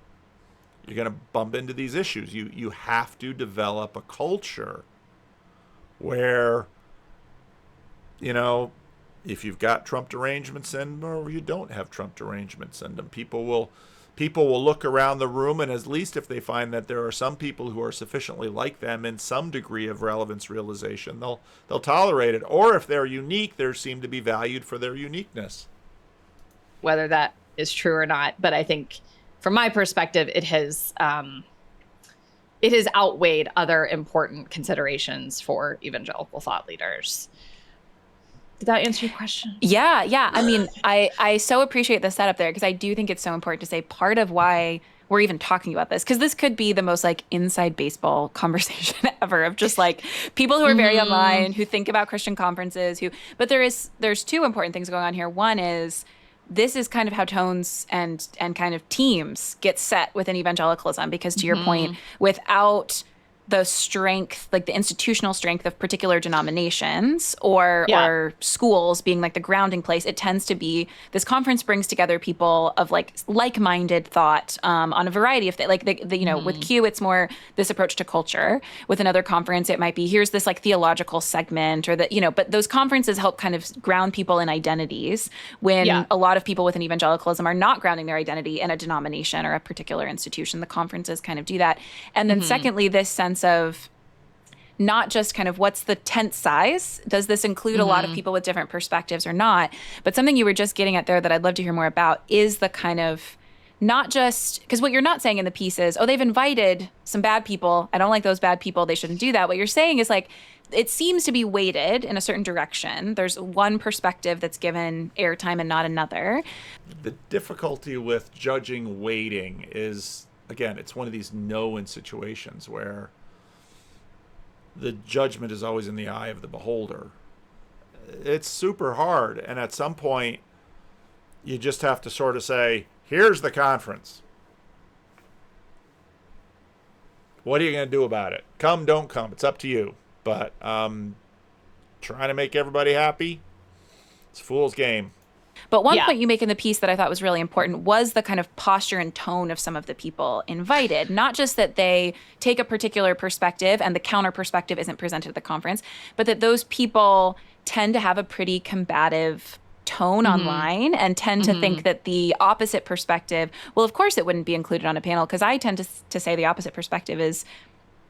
A: you're going to bump into these issues. You have to develop a culture where, you know, if you've got Trump derangement syndrome or you don't have Trump derangement syndrome, people will people will look around the room, and at least if they find that there are some people who are sufficiently like them in some degree of relevance realization, they'll tolerate it. Or if they're unique, they seem to be valued for their uniqueness.
H: Whether that is true or not, but I think from my perspective, it has outweighed other important considerations for evangelical thought leaders. Did that answer your question?
G: Yeah. I mean, I so appreciate the setup there, because I do think it's so important to say part of why we're even talking about this, because this could be the most like inside baseball conversation ever of just like people who are very online, who think about Christian conferences, but there's two important things going on here. One is, this is kind of how tones and kind of teams get set within evangelicalism, because to your point, without the strength, like the institutional strength of particular denominations or schools being like the grounding place, it tends to be this conference brings together people of like-minded thought on a variety of things. Like with Q, it's more this approach to culture. With another conference, it might be here's this like theological segment, or that but those conferences help kind of ground people in identities when a lot of people within evangelicalism are not grounding their identity in a denomination or a particular institution. The conferences kind of do that. And then secondly, this sense of not just kind of what's the tent size, does this include a lot of people with different perspectives or not, but something you were just getting at there that I'd love to hear more about is the kind of, not just, because what you're not saying in the piece is, they've invited some bad people, I don't like those bad people, they shouldn't do that. What you're saying is like, it seems to be weighted in a certain direction. There's one perspective that's given airtime and not another.
A: The difficulty with judging weighting is, again, it's one of these no-win situations where the judgment is always in the eye of the beholder. It's super hard. And at some point, you just have to sort of say, here's the conference. What are you going to do about it? Come, don't come. It's up to you. But trying to make everybody happy, it's a fool's game.
G: But one point you make in the piece that I thought was really important was the kind of posture and tone of some of the people invited. Not just that they take a particular perspective and the counter perspective isn't presented at the conference, but that those people tend to have a pretty combative tone online and tend to think that the opposite perspective, well, of course it wouldn't be included on a panel, because I tend to say the opposite perspective is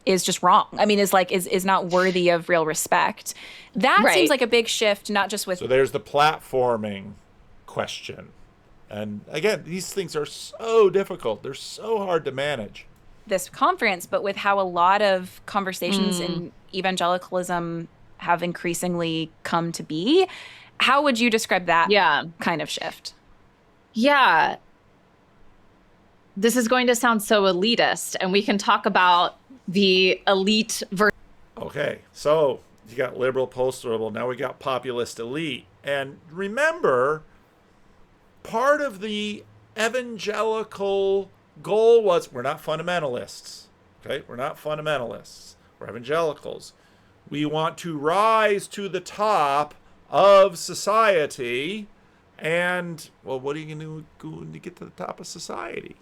G: just wrong. I mean, is not worthy of real respect. That seems like a big shift, not just with...
A: So there's the platforming question. And again, these things are so difficult. They're so hard to manage.
G: This conference, but with how a lot of conversations in evangelicalism have increasingly come to be, how would you describe that kind of shift?
H: Yeah. This is going to sound so elitist, and we can talk about the elite version.
A: Okay, so you got liberal, post-liberal, now we got populist, elite. And remember, part of the evangelical goal was, we're not fundamentalists, okay? We're not fundamentalists. We're evangelicals. We want to rise to the top of society. And, well, what are you going to do when you get to the top of society?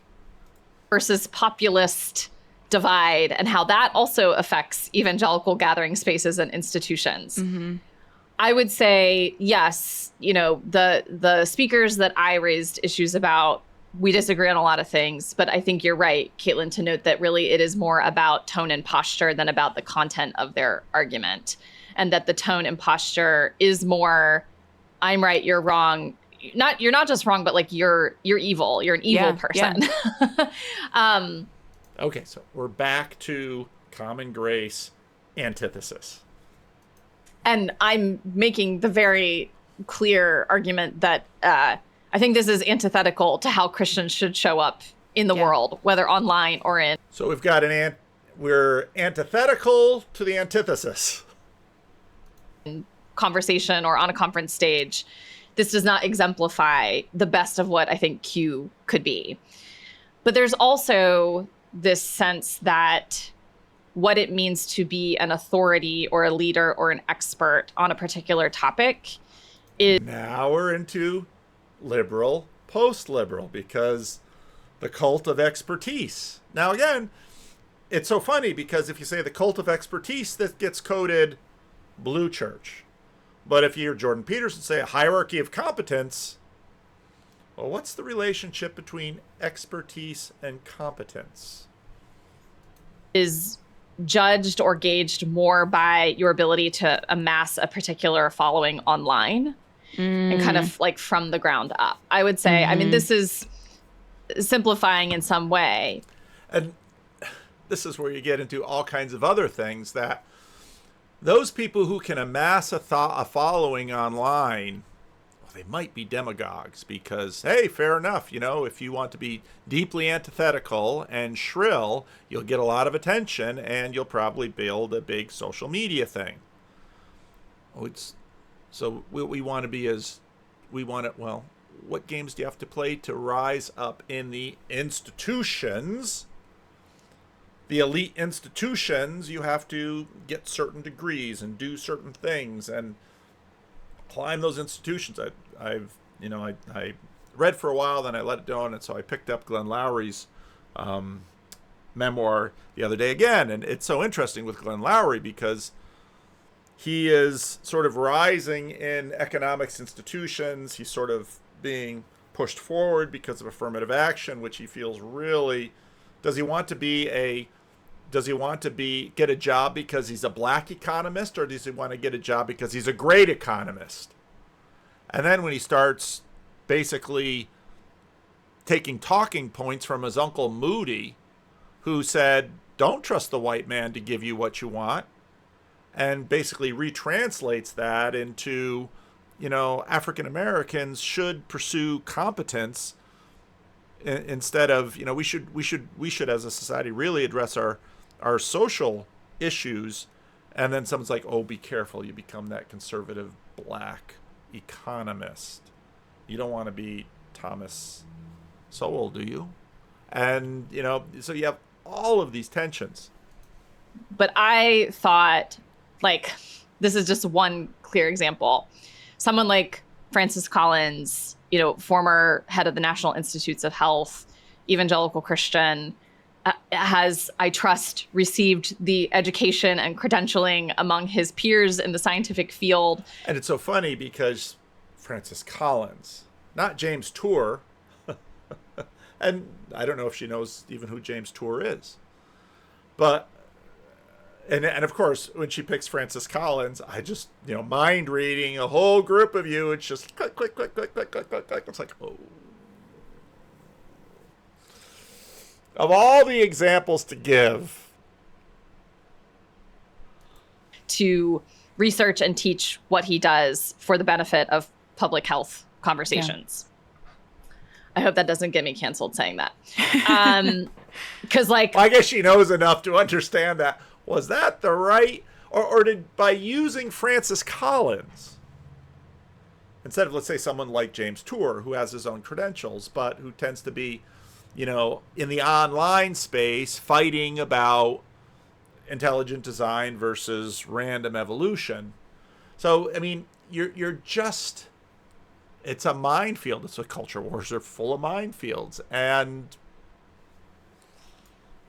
H: Versus populist divide, and how that also affects evangelical gathering spaces and institutions. I would say, yes, the speakers that I raised issues about, we disagree on a lot of things, but I think you're right, Caitlin, to note that really it is more about tone and posture than about the content of their argument. And that the tone and posture is more, I'm right, you're wrong. You're not just wrong, but like you're evil. You're an evil person.
A: Okay, so we're back to common grace antithesis.
H: And I'm making the very clear argument that I think this is antithetical to how Christians should show up in the world, whether online or in.
A: So we've got we're antithetical to the antithesis.
H: Conversation or on a conference stage, this does not exemplify the best of what I think Q could be. But there's also this sense that what it means to be an authority or a leader or an expert on a particular topic is...
A: Now we're into liberal, post-liberal, because the cult of expertise. Now again, it's so funny because if you say the cult of expertise, that gets coded blue church. But if you're Jordan Peterson, say a hierarchy of competence, Well, what's the relationship between expertise and competence?
H: Is judged or gauged more by your ability to amass a particular following online and kind of like from the ground up. I would say, I mean, this is simplifying in some way.
A: And this is where you get into all kinds of other things, that those people who can amass a following online, well, they might be demagogues because, hey, fair enough. You know, if you want to be deeply antithetical and shrill, you'll get a lot of attention and you'll probably build a big social media thing. So we want to be well, what games do you have to play to rise up in the institutions? The elite institutions, you have to get certain degrees and do certain things and climb those institutions. I read for a while, then I let it go, and so I picked up Glenn Lowry's memoir the other day again. And it's so interesting with Glenn Lowry because he is sort of rising in economics institutions. He's sort of being pushed forward because of affirmative action, which he feels really... Does he want to get a job because he's a black economist, or does he want to get a job because he's a great economist? And then when he starts basically taking talking points from his uncle Moody, who said, don't trust the white man to give you what you want, and basically retranslates that into, African Americans should pursue competence instead of, we should as a society really address our social issues. And then someone's like, oh, be careful, you become that conservative black economist. You don't want to be Thomas Sowell, do you? And, so you have all of these tensions.
H: But I thought, this is just one clear example. Someone like Francis Collins, former head of the National Institutes of Health, evangelical Christian, has, I trust, received the education and credentialing among his peers in the scientific field.
A: And it's so funny because Francis Collins, not James Tour, and I don't know if she knows even who James Tour is, but and of course when she picks Francis Collins, I just mind reading a whole group of you. It's just click click click click click click click click. It's like, oh. Of all the examples to give,
H: to research and teach what he does for the benefit of public health conversations. Yeah. I hope that doesn't get me canceled saying that. Because I
A: guess she knows enough to understand that. Was that the right, or did, by using Francis Collins, instead of, let's say, someone like James Tour, who has his own credentials, but who tends to be, in the online space, fighting about intelligent design versus random evolution. So, I mean, you're just, it's a minefield. It's what culture wars are full of minefields. And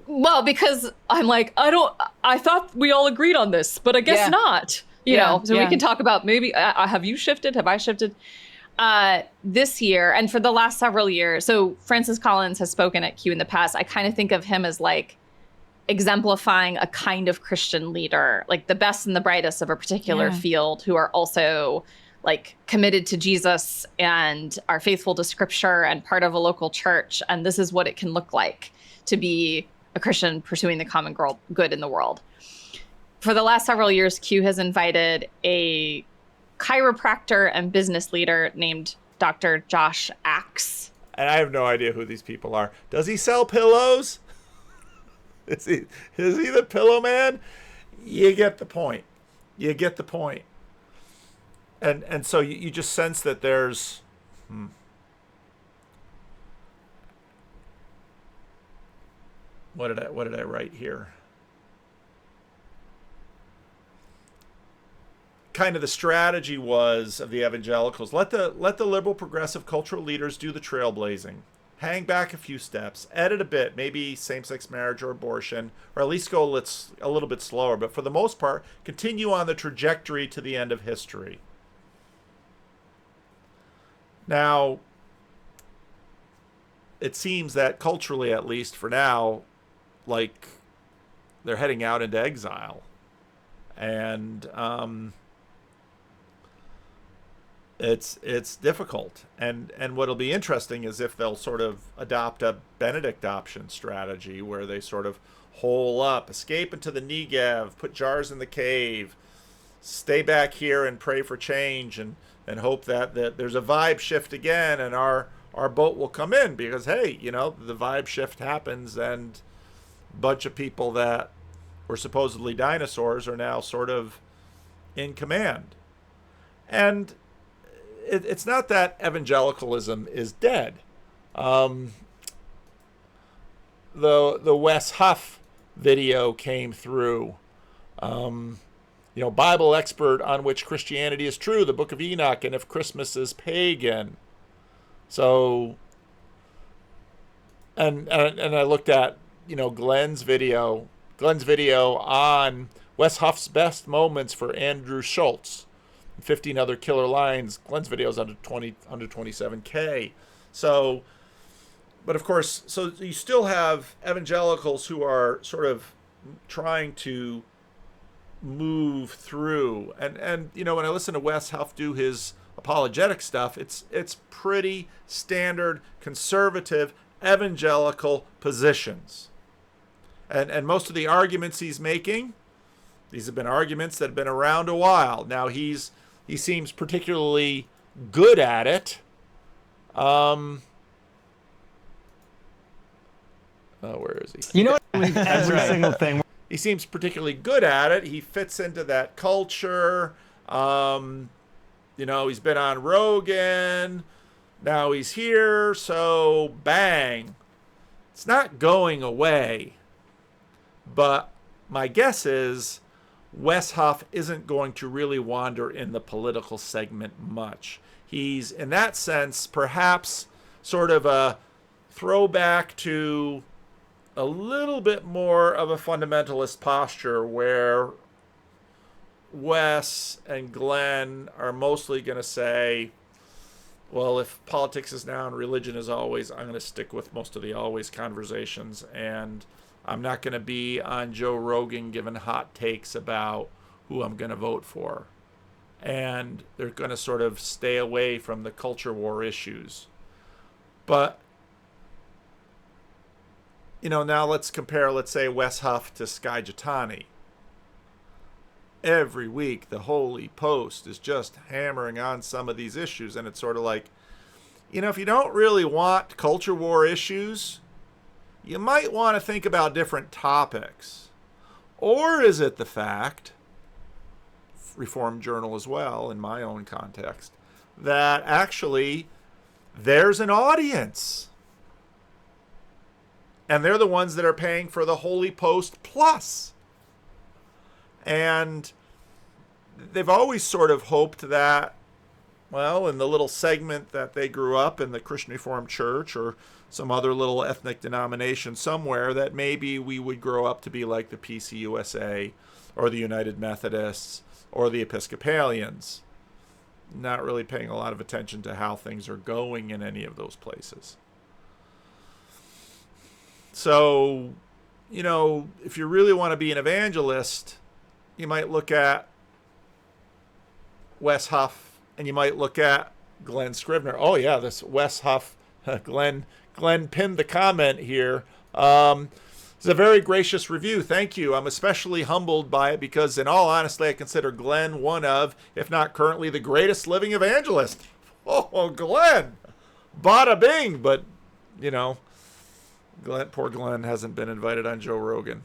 H: well, because I'm like, I thought we all agreed on this, but I guess not, we can talk about maybe, have you shifted? Have I shifted? This year, and for the last several years, so Francis Collins has spoken at Q in the past. I kind of think of him as exemplifying a kind of Christian leader, the best and the brightest of a particular field, who are also committed to Jesus and are faithful to Scripture and part of a local church. And this is what it can look like to be a Christian pursuing the common good in the world. For the last several years, Q has invited a chiropractor and business leader named Dr. Josh Axe.
A: And I have no idea who these people are. Does he sell pillows? Is he the pillow man? You get the point. And so you just sense that there's what did I write here? Kind of the strategy was of the evangelicals, let the liberal progressive cultural leaders do the trailblazing, hang back a few steps, edit a bit, maybe same-sex marriage or abortion, or at least go a little bit slower, but for the most part, continue on the trajectory to the end of history. Now, it seems that culturally, at least for now, like they're heading out into exile. And it's difficult. And what'll be interesting is if they'll sort of adopt a Benedict option strategy where they sort of hole up, escape into the Negev, put jars in the cave, stay back here and pray for change, and hope that there's a vibe shift again and our boat will come in, because, hey, you know, the vibe shift happens and a bunch of people that were supposedly dinosaurs are now sort of in command. And it's not that evangelicalism is dead. The Wes Huff video came through. Bible expert on which Christianity is true, the Book of Enoch, and if Christmas is pagan. So, and I looked at, Glenn's video on Wes Huff's best moments for Andrew Schultz. 15 other killer lines. Glenn's video is under 27K. So, but of course, so you still have evangelicals who are sort of trying to move through. And when I listen to Wes Huff do his apologetic stuff, it's pretty standard conservative evangelical positions. And most of the arguments he's making, these have been arguments that have been around a while. Now he seems particularly good at it. Where is he?
I: You know, every single thing.
A: He seems particularly good at it. He fits into that culture. He's been on Rogan. Now he's here. So bang. It's not going away. But my guess is Wes Huff isn't going to really wander in the political segment much. He's, in that sense, perhaps sort of a throwback to a little bit more of a fundamentalist posture where Wes and Glenn are mostly going to say, well, if politics is now and religion is always, I'm going to stick with most of the always conversations, and I'm not going to be on Joe Rogan giving hot takes about who I'm going to vote for. And they're going to sort of stay away from the culture war issues. But, now let's compare, let's say, Wes Huff to Skye Jitani. Every week, the Holy Post is just hammering on some of these issues. And it's sort of like, if you don't really want culture war issues, you might want to think about different topics. Or is it the fact, Reformed Journal as well, in my own context, that actually there's an audience? And they're the ones that are paying for the Holy Post Plus. And they've always sort of hoped that, well, in the little segment that they grew up in, the Christian Reformed Church or some other little ethnic denomination somewhere, that maybe we would grow up to be like the PCUSA or the United Methodists or the Episcopalians, not really paying a lot of attention to how things are going in any of those places. So, if you really want to be an evangelist, you might look at Wes Huff and you might look at Glenn Scrivener. Oh yeah, this Wes Huff, Glenn pinned the comment here. It's a very gracious review. Thank you. I'm especially humbled by it because, in all honesty, I consider Glenn one of, if not currently, the greatest living evangelist. Oh, Glenn. Bada bing. But, poor Glenn hasn't been invited on Joe Rogan.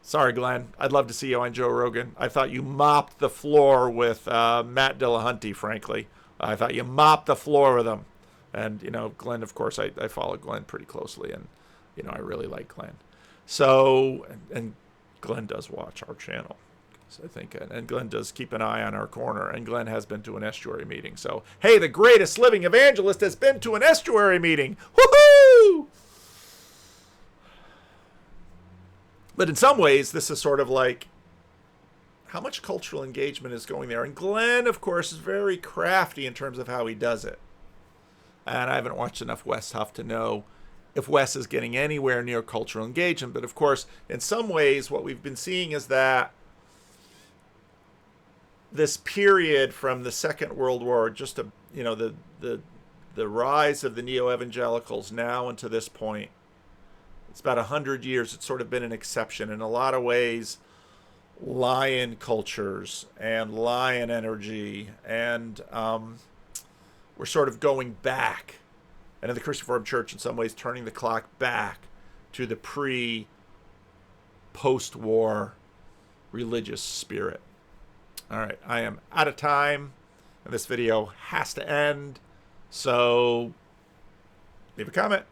A: Sorry, Glenn. I'd love to see you on Joe Rogan. I thought you mopped the floor with Matt Dillahunty, frankly. I thought you mopped the floor with him. And, Glenn, of course, I follow Glenn pretty closely, and, I really like Glenn. So, and Glenn does watch our channel, I think, and Glenn does keep an eye on our corner, and Glenn has been to an estuary meeting. So, hey, the greatest living evangelist has been to an estuary meeting. Woohoo! But in some ways, this is sort of like, how much cultural engagement is going there? And Glenn, of course, is very crafty in terms of how he does it. And I haven't watched enough Wes Huff to know if Wes is getting anywhere near cultural engagement. But of course, in some ways, what we've been seeing is that this period from the Second World War, just to, the rise of the Neo-Evangelicals now into this point, it's about 100 years. It's sort of been an exception. In a lot of ways, lion cultures and lion energy, and we're sort of going back, and in the Christian Reformed Church, in some ways, turning the clock back to the post-war religious spirit. All right, I am out of time, and this video has to end. So leave a comment.